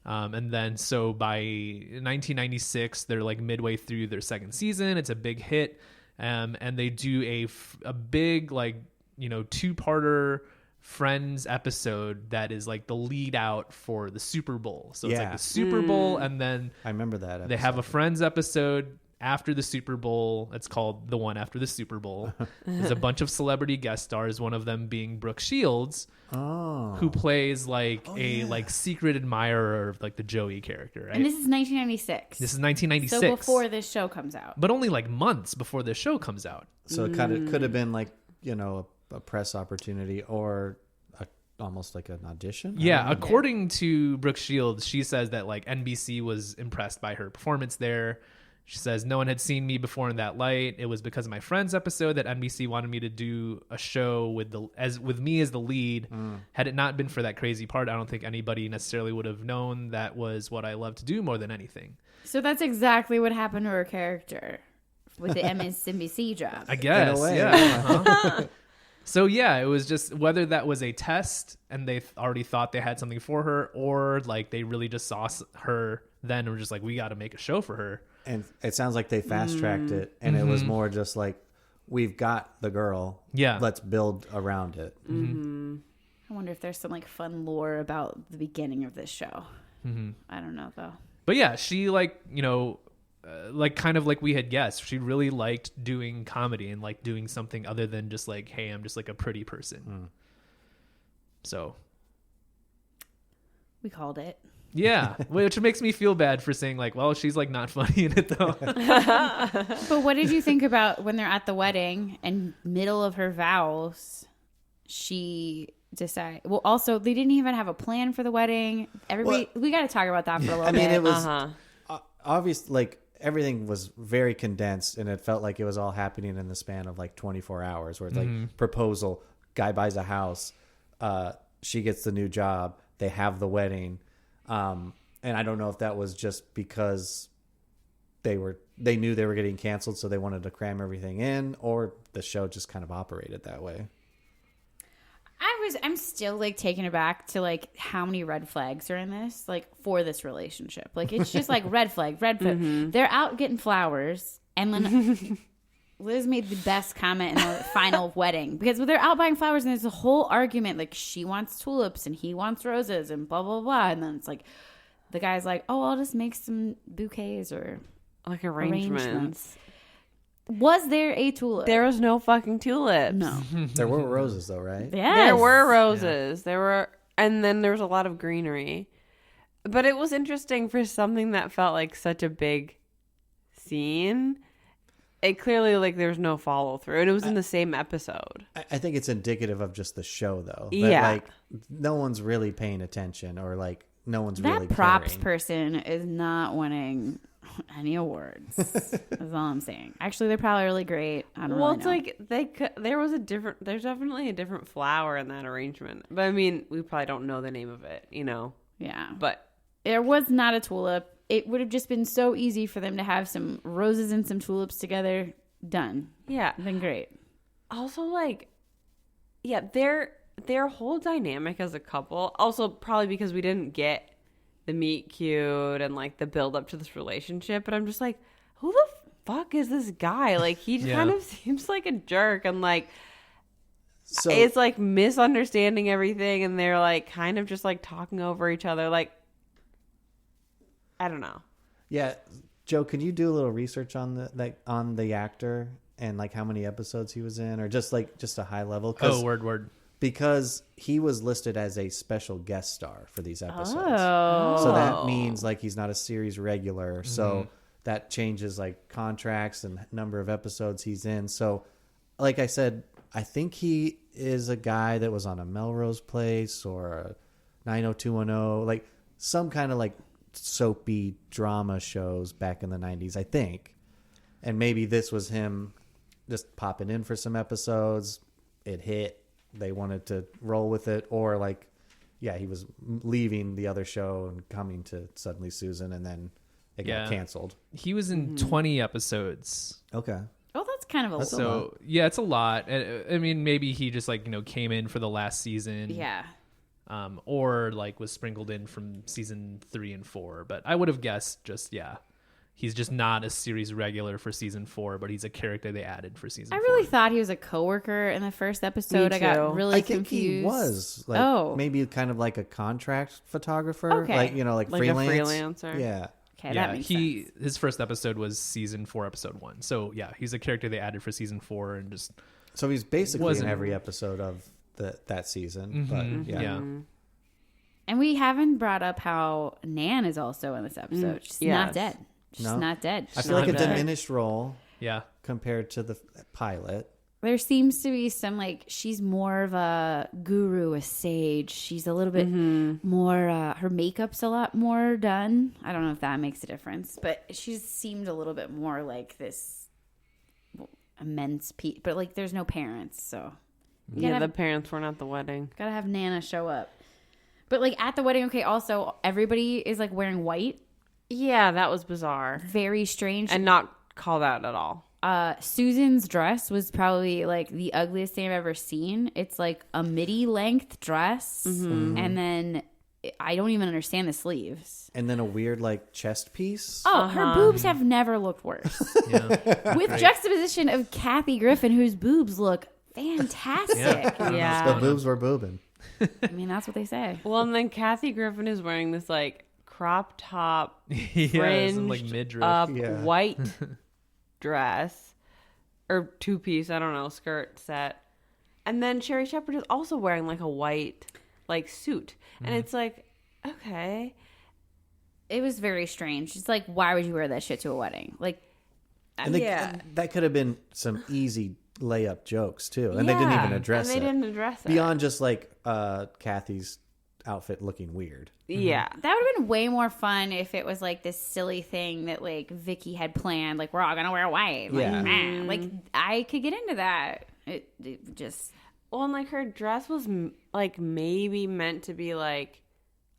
and then so by 1996 they're like midway through their second season. It's a big hit, and they do a big like, you know, 2-parter Friends episode that is like the lead out for the Super Bowl. So it's like Yeah. the Super Bowl, and then I remember that. they have a episode. Friends episode after the Super Bowl. It's called The One After the Super Bowl. There's a bunch of celebrity guest stars, one of them being Brooke Shields, who plays like like secret admirer of like the Joey character, right? And this is 1996. This is 1996. So before this show comes out. but only like months before the show comes out. So it kind of could have been like, you know, a press opportunity or almost like an audition. I Yeah, don't know. according to Brooke Shields, she says that like NBC was impressed by her performance there. She says, no one had seen me before in that light. It was because of my Friends episode that NBC wanted me to do a show with me as the lead. Had it not been for that crazy part, I don't think anybody necessarily would have known that was what I love to do more than anything. So that's exactly what happened to her character with the MSNBC job. I guess. In a way, yeah. yeah. Uh-huh. So yeah, it was just whether that was a test and they already thought they had something for her, or like they really just saw her then and were just like, we got to make a show for her. And it sounds like they fast tracked it, and it was more just like, we've got the girl. Yeah. Let's build around it. I wonder if there's some like fun lore about the beginning of this show. I don't know though. But yeah, she like, you know, like kind of like we had guessed, she really liked doing comedy and like doing something other than just like, hey, I'm just like a pretty person. So We called it. yeah, which makes me feel bad for saying like, well, she's like not funny in it though. But what did you think about when they're at the wedding and middle of her vows, she decide? Well, also they didn't even have a plan for the wedding. Everybody, we got to talk about that for a little I bit. mean, it was obvious, like everything was very condensed, and it felt like it was all happening in the span of like 24 hours, where it's like proposal, guy buys a house, she gets the new job, they have the wedding. And I don't know if that was just because they knew they were getting canceled, so they wanted to cram everything in, or the show just kind of operated that way. I'm still like taken aback to like how many red flags are in this, like for this relationship. Like it's just like red flag. They're out getting flowers, and then Liz made the best comment in the final wedding, because they're out buying flowers and there's a whole argument, like she wants tulips and he wants roses and blah blah blah, and then it's like the guy's like, oh, I'll just make some bouquets or like arrangements. Was there a tulip? There was no fucking tulips. No. There were roses though, right? Yes. There were roses. There were, and then there was a lot of greenery. But it was interesting for something that felt like such a big scene. It clearly, like, there was no follow through, and it was in the same episode. I think it's indicative of just the show, though. That, Yeah. like, no one's really paying attention, or like no one's That really props caring. person is not winning any awards. That's all I'm saying. Actually, they're probably really great. I don't Well, really it's know. like there's definitely a different flower in that arrangement. But I mean, we probably don't know the name of it, you know. Yeah. But There was not a tulip. It would have just been so easy for them to have some roses and some tulips together. Done. yeah, Been great. also like, yeah, their whole dynamic as a couple. Also, probably because we didn't get the meet cute and like the build up to this relationship. But I'm just like, who the fuck is this guy? Like, he Yeah. kind of seems like a jerk, and like. So It's like misunderstanding everything, and they're like kind of just like talking over each other. Like, I don't know. yeah, Joe, could you do a little research on the actor and like how many episodes he was in, or just a high level? Oh, word. Because he was listed as a special guest star for these episodes. Oh. So that means like he's not a series regular. So that changes like contracts and number of episodes he's in. So like I said, I think he is a guy that was on a Melrose Place or a 90210, like some kind of like soapy drama shows back in the 90s, I think. And maybe this was him just popping in for some episodes. It hit. They wanted to roll with it, or like, yeah, he was leaving the other show and coming to Suddenly Susan, and then it got canceled. He was in 20 episodes. Okay. Oh, that's kind of a That's lot. So yeah, it's a lot. I mean, maybe he just like, came in for the last season. Yeah. Or like was sprinkled in from season 3 and 4. But I would have guessed he's just not a series regular for season 4, but he's a character they added for season 4. I really thought he was a coworker in the first episode. Me I got too. really I think confused. he was like maybe kind of like a contract photographer, Okay. like like Like a freelance. freelancer. Yeah. Okay, yeah, that makes sense. his first episode was season 4, episode 1. So yeah, he's a character they added for season 4 and just So he's basically Wasn't- in every episode of that season. But yeah. And we haven't brought up how Nan is also in this episode. She's not yes. dead. She's No? not dead. I She's feel like a not dead. diminished role yeah. compared to the pilot. There seems to be some like she's more of a guru, a sage. She's a little bit more. Her makeup's a lot more done. I don't know if that makes a difference, but she seemed a little bit more like this immense piece. But like, there's no parents, so you Yeah, gotta the have, parents weren't at the wedding. gotta have Nana show up. But like at the wedding, okay. Also, everybody is like wearing white. Yeah, that was bizarre Very strange. and not called out at all. Susan's dress was probably like the ugliest thing I've ever seen. It's like a midi length dress, and then I don't even understand the sleeves. And then a weird like chest piece. Oh, her boobs have never looked worse. Yeah. With juxtaposition of Kathy Griffin, whose boobs look fantastic. Yeah. The boobs were boobing. I mean, that's what they say. Well, and then Kathy Griffin is wearing this like crop top, Yeah, some, like fringed midriff. up Yeah. white dress or two-piece, I don't know, skirt set. And then Sherry Shepherd is also wearing like a white like suit. And it's like, okay. It was very strange. It's like, why would you wear that shit to a wedding? Like, And that could have been some easy layup jokes too, and they didn't even address and they it didn't address it. beyond just like Kathy's outfit looking weird. Yeah. that would have been way more fun if it was like this silly thing that like Vicky had planned. Like, we're all gonna wear white. Like, Yeah. like I could get into that. It just Well, and like her dress was like maybe meant to be like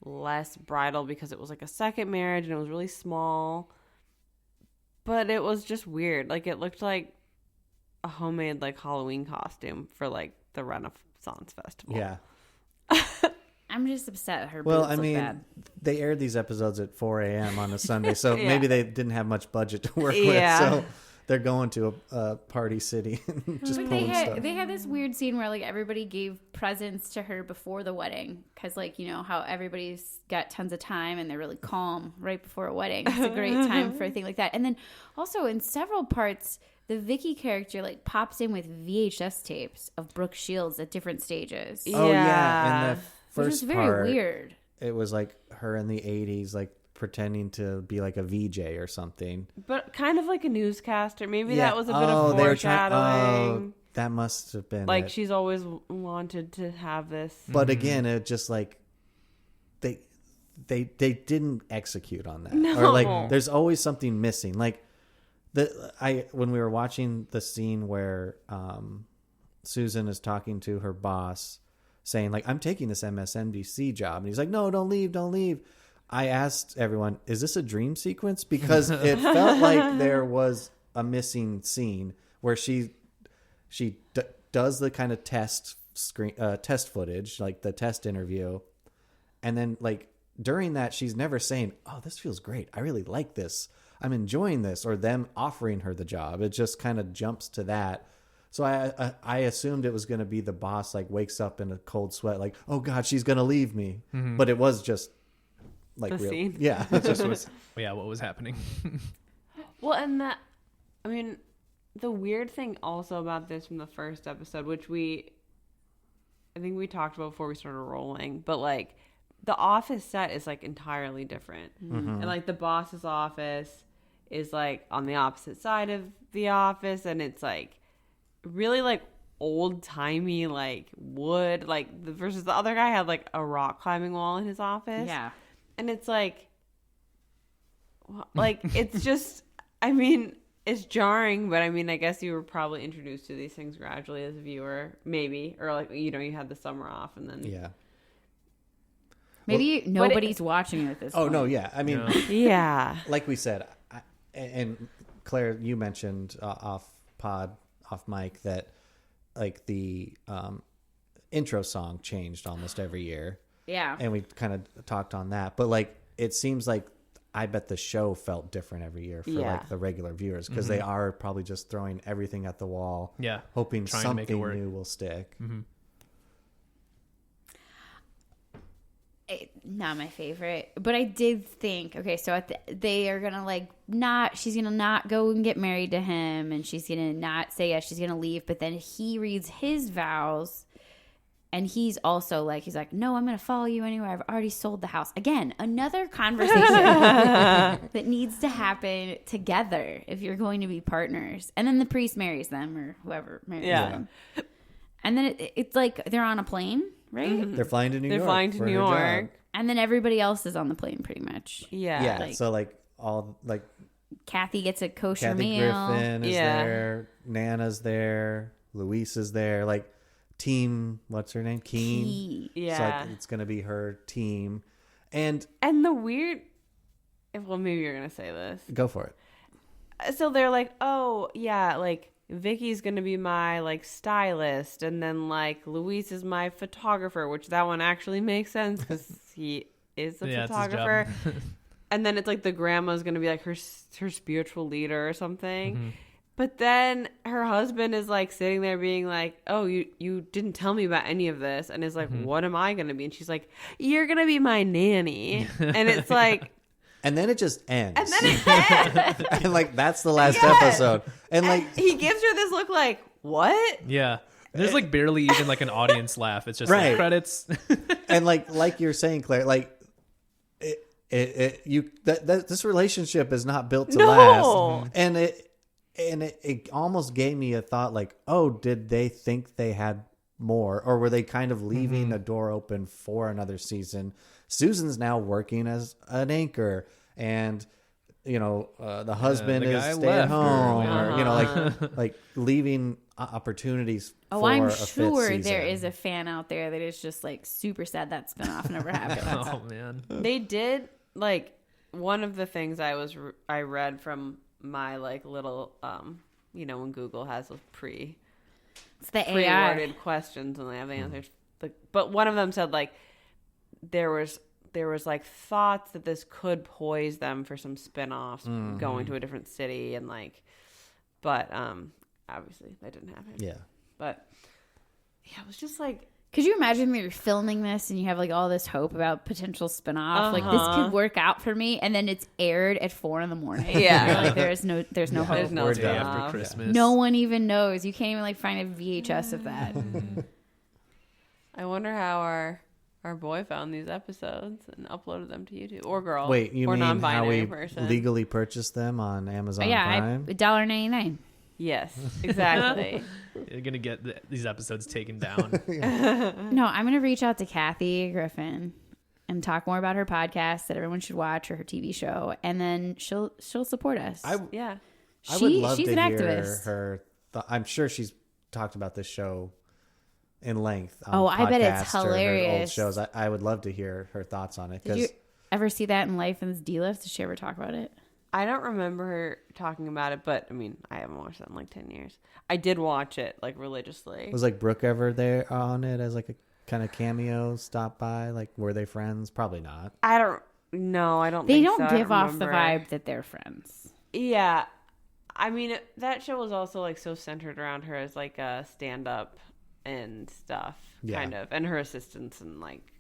less bridal because it was like a second marriage and it was really small. But it was just weird. Like it looked like a homemade like Halloween costume for like the Renaissance Festival. Yeah. I'm just upset her Well, boobs I look mean, bad. they aired these episodes at 4 a.m. on a Sunday, so Yeah. maybe they didn't have much budget to work Yeah. with. So they're going to a party city and just But pulling stuff. they had this weird scene where like everybody gave presents to her before the wedding because like you know how everybody's got tons of time and they're really calm right before a wedding. It's a great time for a thing like that. And then also in several parts, the Vicky character like pops in with VHS tapes of Brooke Shields at different stages, Oh yeah, in the which first is very part, weird. it was like her in the 80s, like pretending to be like a VJ or something. But kind of like a newscaster. Maybe Yeah. that was a bit of they were trying- foreshadowing. that must have been Like it. she's always wanted to have this. But again, it just like they didn't execute on that. No. Or like there's always something missing. Like when we were watching the scene where Susan is talking to her boss saying like, I'm taking this MSNBC job, and he's like, no, don't leave. I asked everyone, is this a dream sequence? Because it felt like there was a missing scene where she does the kind of test footage, like the test interview, and then like during that she's never saying, oh, this feels great, I really like this, I'm enjoying this, or them offering her the job. It just kind of jumps to that. So I assumed it was going to be the boss like wakes up in a cold sweat like, oh god, she's going to leave me. But it was just like The real scene. yeah. It just was, what was happening. Well, and that, I mean, the weird thing also about this from the first episode, which I think we talked about before we started rolling, but like the office set is like entirely different. And like the boss's office is like on the opposite side of the office, and it's like really like old timey, like wood, like versus the other guy had like a rock climbing wall in his office. Yeah. And it's like it's just, I mean, it's jarring, but I mean, I guess you were probably introduced to these things gradually as a viewer, maybe, or like, you know, you had the summer off and then Yeah. Maybe nobody's watching it at this Oh point. no, yeah. I mean, yeah. like we said, and Claire, you mentioned off mic that like the intro song changed almost every year. Yeah. And we kind of talked on that, but like it seems like I bet the show felt different every year for like the regular viewers, because they are probably just throwing everything at the wall, hoping Trying to make it something work. new will stick. Not my favorite, but I did think, okay, so they are gonna like she's gonna not go and get married to him, and she's gonna not say yes, she's gonna leave, but then he reads his vows, and he's like, no, I'm gonna follow you anywhere, I've already sold the house. Again, another conversation that needs to happen together if you're going to be partners. And then the priest marries them, or whoever marries them, and then it's like they're on a plane, right? They're flying to New York. They're flying to for New her York. job. And then everybody else is on the plane pretty much. Yeah. Yeah. Like- So like all like Kathy gets a kosher Kathy meal. Griffin is Yeah. there, Nana's there, Luis is there, like team, what's her name? Keen. He- Yeah. So like, it's gonna be her team. And And the weird, well, maybe you're going to say this. go for it. So they're like, oh, yeah, like Vicky's going to be my like stylist, and then like Luis is my photographer, which that one actually makes sense because he is a Yeah, it's his photographer. job. And then it's like the grandma's going to be like her spiritual leader or something. Mm-hmm. But then her husband is like sitting there being like, oh, you didn't tell me about any of this. And is like, what am I going to be? And she's like, you're going to be my nanny. And it's like, And then it just ends. and then it ends. and like that's the last Yes. episode. And like He gives her this look like, what? Yeah. There's like barely even like an audience laugh. It's just Right. like credits. and like you're saying, Claire, like this relationship is not built to No. last. And it almost gave me a thought like, oh, did they think they had more, or were they kind of leaving a door open for another season? Susan's now working as an anchor, and you know the husband the is guy stay at left, or home, whatever. or you know like leaving opportunities. Oh, for I'm a fifth sure season. there is a fan out there that is just like super sad that spinoff never happened. Oh man. They did like one of the things I read from my like little you know, when Google has those It's the AI. pre-worded questions and they have the answers. Like, but one of them said like there was like thoughts that this could poise them for some spin-offs going to a different city, and like, but obviously that didn't happen. Yeah. But yeah, it was just like, Could you imagine you're filming this and you have like all this hope about potential spinoff? Like this could work out for me, and then it's aired at 4 a.m. Yeah. You're like there's no hope. there's no Or day spin-off. after Christmas. No one even knows. You can't even like find a VHS of that. I wonder how our our boy found these episodes and uploaded them to YouTube, or girl, Wait, you or mean how non-binary we person. legally purchased them on Amazon Yeah, Prime? $1.99. Yes, exactly. You're gonna get these episodes taken down. No, I'm going to reach out to Kathy Griffin and talk more about her podcast that everyone should watch, or her TV show, and then she'll support us. Yeah. I would love she's to an hear activist. her. I'm sure she's talked about this show in length. On Oh, I bet it's podcasts or her old hilarious. shows. I would love to hear her thoughts on it Did you because ever see that in Life in D-List? Did she ever talk about it? I don't remember her talking about it, but I mean, I haven't watched that in like 10 years. I did watch it like religiously. was like Brooke ever there on it as like a kind of cameo stop by? Like, were they friends? Probably not. I don't think They don't so. I give off the remember. vibe that they're friends. Yeah. I mean, that show was also like so centered around her as like a stand-up and stuff, Yeah. kind of, and her assistants, and like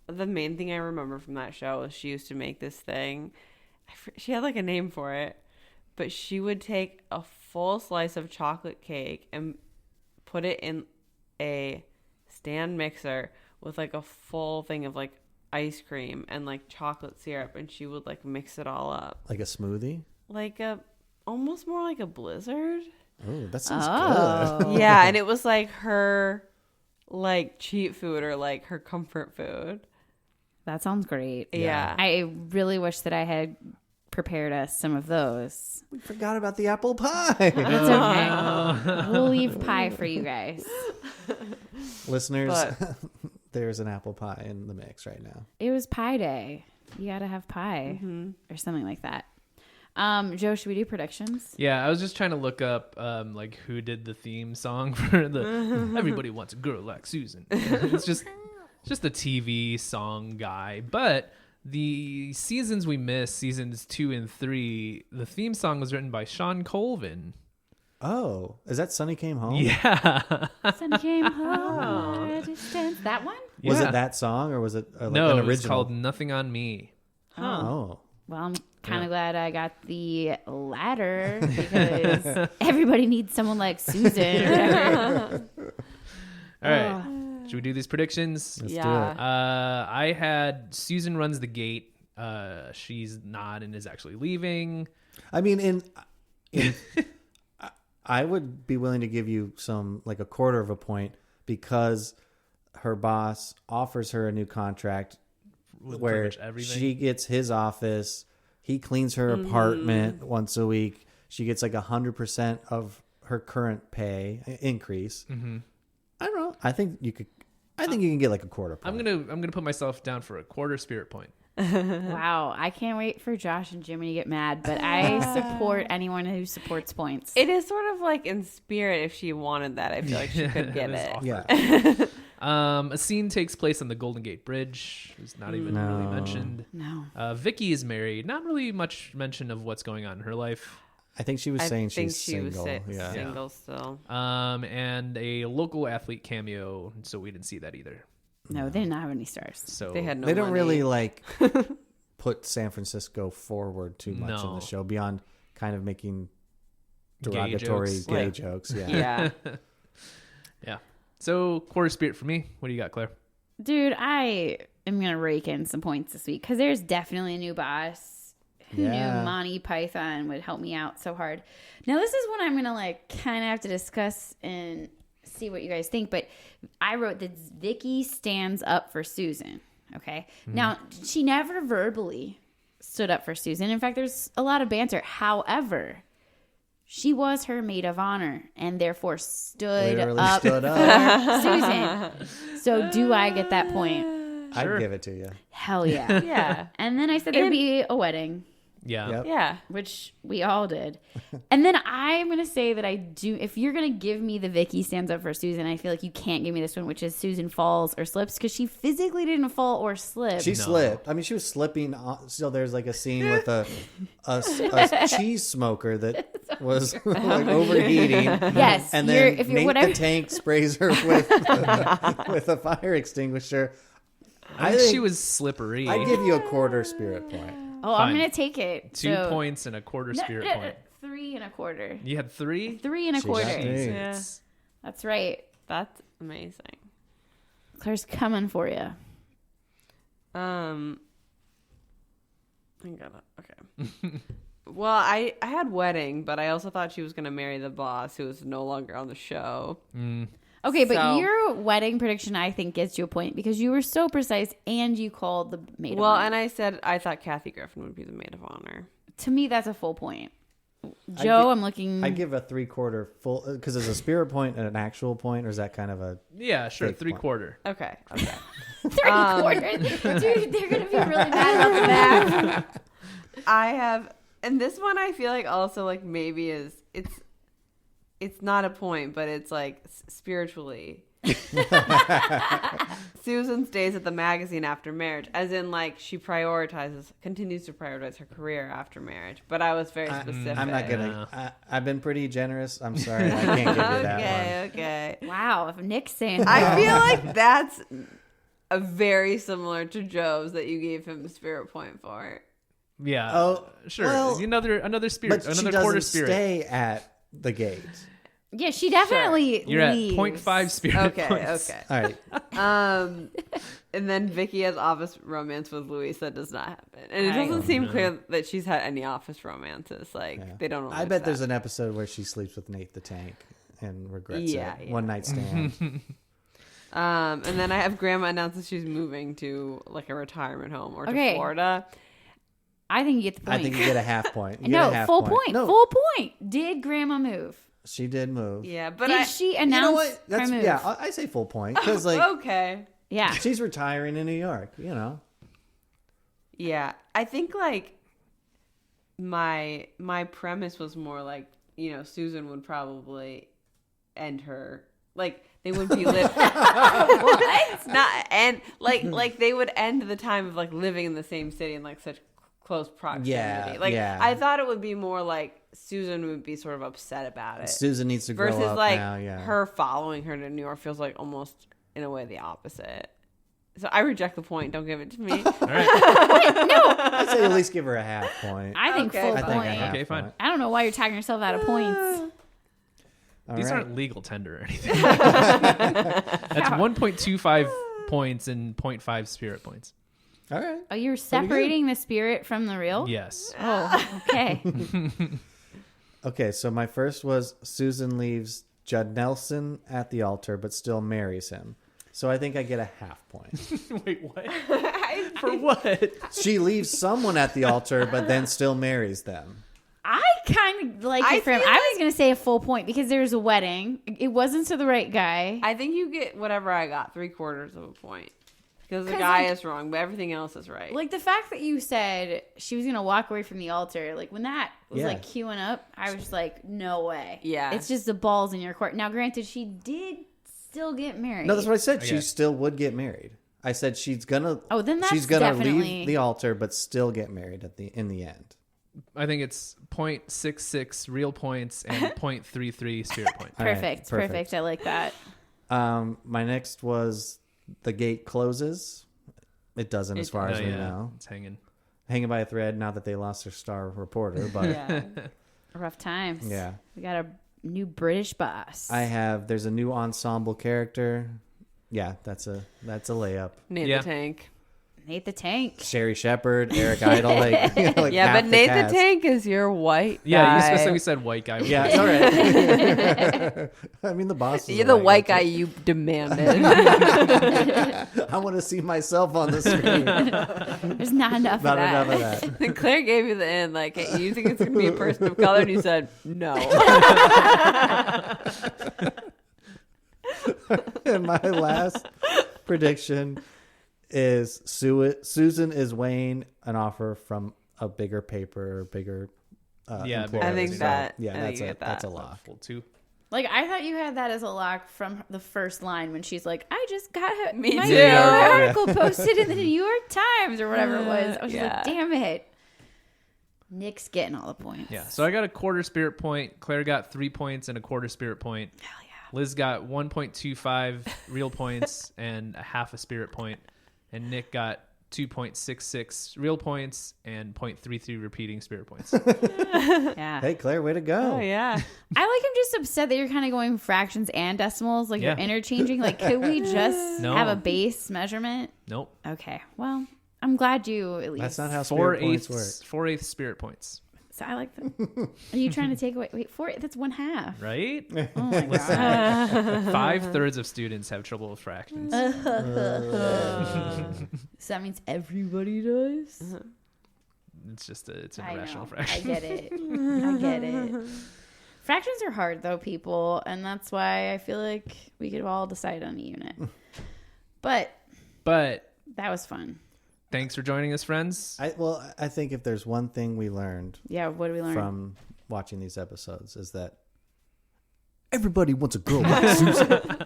the main thing I remember from that show is she used to make this thing. She had like a name for it, but she would take a full slice of chocolate cake and put it in a stand mixer with like a full thing of like ice cream and like chocolate syrup, and she would like mix it all up Like a smoothie? like almost more like a blizzard. Oh, that sounds good. Oh. Yeah, and it was like her like cheat food or like her comfort food. That sounds great. Yeah. I really wish that I had prepared us some of those. We forgot about the apple pie. It's okay. We'll leave pie for you guys. Listeners, But- there's an apple pie in the mix right now. It was Pie Day. You got to have pie or something like that. Joe, should we do predictions? Yeah, I was just trying to look up like who did the theme song for the Everybody Wants a Girl Like Susan. It's just a TV song guy. But the seasons we missed, seasons 2 and 3, the theme song was written by Sean Colvin. Oh, is that Sunny Came Home? Yeah. Sun came home at a distance. That one? Was Yeah. it that song or was it like No, an it was original? called Nothing on Me. Oh. Well, I'm kind of glad I got the latter because everybody needs someone like Susan or whatever. All right. Should we do these predictions? Let's Yeah. do it. I had Susan runs the gate. She's not and is actually leaving. I mean, I would be willing to give you some, like a quarter of a point, because her boss offers her a new contract With where pretty much everything. she gets his office. He cleans her apartment once a week. She gets like 100% of her current pay increase. Mm-hmm. I don't know. I think you can get like a quarter point. I'm gonna put myself down for a quarter spirit point. Wow, I can't wait for Josh and Jimmy to get mad, but I support anyone who supports points. It is sort of like in spirit. If she wanted that, I feel like she could get It was it. awful. Yeah. A scene takes place on the Golden Gate Bridge. It's not even really No. mentioned. No. Vicky is married. Not really much mention of what's going on in her life. I think she was I saying think she's she single. was Yeah. single still. And a local athlete cameo, so we didn't see that either. No, they didn't have any stars. So They had no. They don't money. really like put San Francisco forward too much in No. the show beyond kind of making Gay derogatory jokes. gay Like- jokes. Yeah. Yeah. yeah. So quarter spirit for me. What do you got, Claire? Dude, I am going to rake in some points this week because there's definitely a new boss. Who Yeah. knew Monty Python would help me out so hard? Now, this is when I'm going to like kind of have to discuss and see what you guys think. But I wrote that Vicky stands up for Susan. Okay. Now, she never verbally stood up for Susan. In fact, there's a lot of banter. However, she was her maid of honor and therefore stood Literally up stood up. for Susan. So do I get that point? Sure. I'd give it to you. Hell yeah. Yeah. And then I said there'd be a wedding, Yeah. Yep. Yeah. which we all did. And then I'm going to say that I do, if you're going to give me the Vicky stands up for Susan, I feel like you can't give me this one, which is Susan falls or slips, because she physically didn't fall or slip. She slipped. I mean, she was slipping. So there's like a scene with a cheese smoker that was like overheating. Yes. And then if you're Nate whatever. the Tank sprays her with a fire extinguisher. I think she was slippery. I'd give you a quarter spirit point. Oh, I'm Fine. going to take it. 2 So- points and a quarter spirit point. 3 1/4. You had 3? 3 She got1/4. three. Yeah. That's right. That's amazing. Claire's coming for you. Okay. Well, I had wedding, but I also thought she was gonna marry the boss, who was no longer on the show. Okay, but So- your wedding prediction, I think, gets you a point because you were so precise and you called the maid of Well, honor. and I said I thought Kathy Griffin would be the maid of honor. To me, that's a full point. Joe, I'm looking. I give a 3/4 full because there's a spirit point and an actual point, or is that kind of a Yeah, sure. Fake 3/4. Okay. 3/4. Dude, they're going to be really mad about that. I have, and this one I feel like also like maybe is it's not a point, but it's like spiritually. Susan stays at the magazine after marriage, as in like she continues to prioritize her career after marriage. But I was very specific. I'm not gonna. I've been pretty generous. I'm sorry, I can't give you that one. Okay. Wow, if Nick's saying I that. feel like that's a very similar to Joe's that you gave him the spirit point for. Yeah. Oh, sure. well, Another spirit. But she Another quarter doesn't spirit. stay at the gate. Yeah, she definitely You're leaves. at 0.5 spirit Okay, points. okay. All right. And then Vicky has office romance with Luis. That does not happen, and it Right. doesn't seem clear that she's had any office romances. Like Yeah. they don't. I bet there's an episode where she sleeps with Nate the Tank and regrets Yeah, it. yeah. One night stand. And then I have Grandma announces she's moving to like a retirement home or to Okay. Florida. I think you get the point. I think you get a half point. You get no, a half full point. No, Full point. Did Grandma move? she did move. Yeah, but Did she announce You know what? That's her move? yeah. I say full point because like okay. Yeah. she's retiring in New York. You know. Yeah, I think like my premise was more like Susan would probably end her like they would be living not and like they would end the time of like living in the same city in like such close proximity. Yeah, like yeah. I thought it would be more like Susan would be sort of upset about it Susan needs to grow versus up like now. Yeah. her following her to New York feels like almost in a way the opposite. So I reject the point. Don't give it to me. All right. I'd say at least give her a half point. I think Okay. full I think a point. half Okay, fine. point. I don't know why you're tagging yourself out of points. All These right. aren't legal tender or anything. That's 1.25 points and 0.5 spirit points. All right. Oh, you're separating the spirit from the real? Yes. Oh, okay. Okay, so my first was Susan leaves Judd Nelson at the altar, but still marries him. So I think I get a half point. Wait, what? For what? She leaves someone at the altar, but then still marries them. I kind of like I it for him. feel I was going to say a full point because there's a wedding. It wasn't to the right guy. I think you get whatever I got, 3/4 of a point. Because the 'Cause, guy like- is wrong, but everything else is right. Like the fact that you said she was going to walk away from the altar, like when that was Yeah. like queuing up, I was just like, no way. Yeah. It's just the balls in your court. Now, granted, she did still get married. No, that's what I said. She Okay. still would get married. I said she's gonna. Oh, then that's she's gonna definitely- leave the altar, but still get married in the end. I think it's 0.66 real points and 0.33 spirit points. All right, Perfect. Perfect. I like that. My next was the gate closes. It doesn't, as far as we know. It's hanging. Hanging by a thread. Now that they lost their star reporter, but yeah. Rough times. yeah. We got a new British boss. There's a new ensemble character. Yeah, that's a layup. Nate Yeah. the Tank. Nate the Tank. Sherry Shepard, Eric Idle, like Yeah, half but Nate the cast. Tank is your white Yeah, you guy. specifically said white guy. Yeah, it's all right. I mean, the boss is You're a the white guy guy. you demanded. I want to see myself on the screen. There's not enough Not of that. enough of that. And Claire gave you the end, like, hey, you think it's going to be a person of color? And you said, no. And my last prediction is Susan is weighing an offer from a bigger paper, bigger. Yeah, employer. I think So, that- Yeah, I think that's you a get that. that's a lock. Full two. Like I thought you had that as a lock from the first line when she's like, "I just got Me my too. article posted in the New York Times or whatever it was." I was just Yeah. like, "Damn it!" Nick's getting all the points. Yeah. So I got a quarter spirit point. Claire got 3 points and a quarter spirit point. Hell yeah. Liz got 1.25 real points and a half a spirit point. And Nick got 2.66 real points and 0.33 repeating spirit points. Yeah. Hey, Claire, way to go! Oh, yeah. I like I'm just upset that you're kind of going fractions and decimals, like Yeah. you're interchanging. Like, could we just No. have a base measurement? Nope. Okay. Well, I'm glad you at least. That's not how Four spirit points work. eighths, 4/8 spirit points, So I like that. Are you trying to take away? Wait, 4. That's 1/2. right? Oh my god. 5/3 of students have trouble with fractions. So that means everybody does. It's just it's an I irrational know. fraction. I get it. I get it. Fractions are hard though, people, and that's why I feel like we could all decide on a unit. But But that was fun. thanks for joining us, friends. I think if there's one thing we learned Yeah, what did we learn? from watching these episodes is that everybody wants a girl like Susan.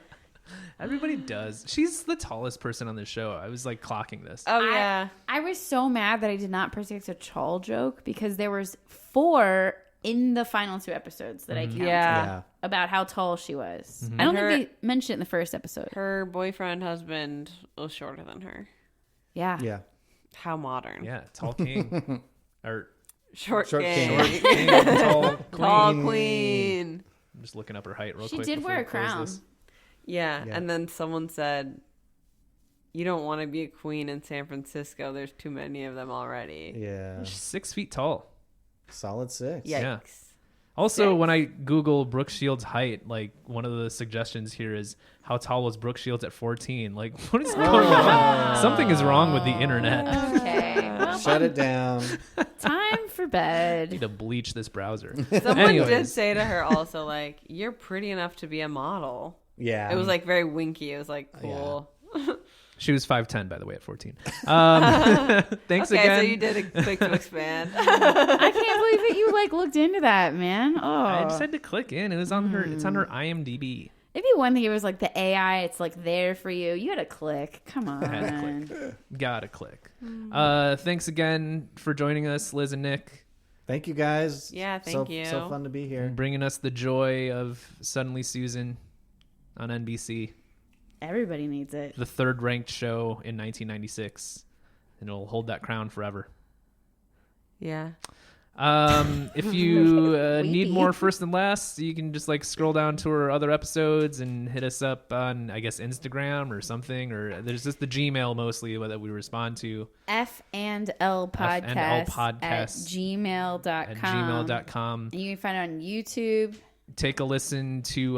Everybody does. She's the tallest person on the show. I was like clocking this. Oh yeah. I was so mad that I did not predict a Chal joke because there was 4 in the final 2 episodes that I counted Yeah. about how tall she was. Mm-hmm. I don't Her- think they mentioned it in the first episode. Her boyfriend husband was shorter than her. Yeah. Yeah. How modern. Yeah, tall king. Or Short, Short king. king. king, tall queen. Tall queen. I'm just looking up her height real She quick. did before wear we a close crown. this. Yeah. Yeah. And then someone said, "You don't want to be a queen in San Francisco. There's too many of them already." Yeah. She's 6 feet tall. Solid 6. Yikes. Yeah. Also, 6? when I Google Brooke Shields' height, like one of the suggestions here is how tall was Brooke Shields at 14? Like, what is going on? Something is wrong with the internet. Okay. Well, Shut it down. time for I need bed. to bleach this browser. Someone Anyways. did say to her also, like, "You're pretty enough to be a model." Yeah. It was like very winky. It was like cool. She was 5'10", by the way, at 14. Thanks Okay, again. so you did click to expand. I can't believe that you like looked into that, man. Oh, I just had to click in. It was on her. It's on her IMDb. it'd be one thing. It was like the AI. It's like there for you. You had to click. Come I had to on. click. Gotta click. Thanks again for joining us, Liz and Nick, Thank you guys. Yeah, thank you. So fun to be here. bringing us the joy of Suddenly Susan on NBC, Everybody needs it. the third-ranked show in 1996, and it'll hold that crown forever. Yeah. If you need Weepy. more first and last, you can just like scroll down to our other episodes and hit us up on, I guess, Instagram or something. Or there's just the Gmail mostly that we respond to F&L podcast, F&L at podcast gmail.com. at gmail.com. And you can find it on YouTube. Take a listen to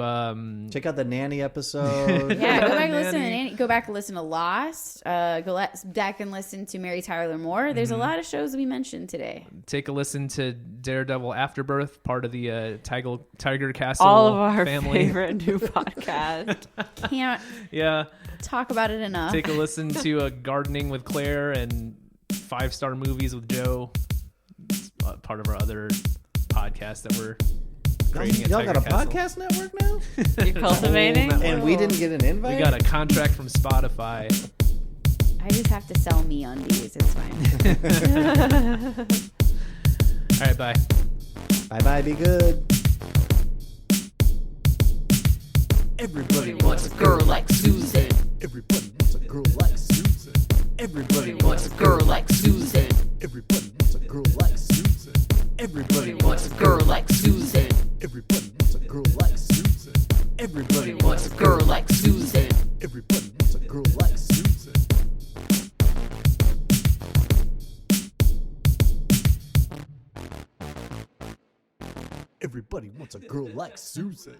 Check out the nanny episode. Yeah, go back and listen. Nanny. Go back and listen to Lost. Back and listen to Mary Tyler Moore. There's a lot of shows we mentioned today. take a listen to Daredevil Afterbirth, part of the Tiger Castle All of our family. favorite new podcast. Can't Yeah. talk about it enough. Take a listen to Gardening with Claire and 5-Star Movies with Joe. It's part of our other podcast that we're creating. Y'all at got a Tiger Castle. podcast network now? You're cultivating. network. And we didn't get an invite? We got a contract from Spotify. I just have to sell me undies. It's fine. All right, bye. Bye-bye. Be good. Everybody wants a girl like Susan. Everybody wants a girl like Susan. Everybody wants a girl like Susan. Everybody wants a girl like Susan. Everybody wants a girl like Susan. Everybody wants a girl like Susan. Everybody wants a girl like Susan. Everybody wants a girl like Susan. Everybody wants a girl like Susan.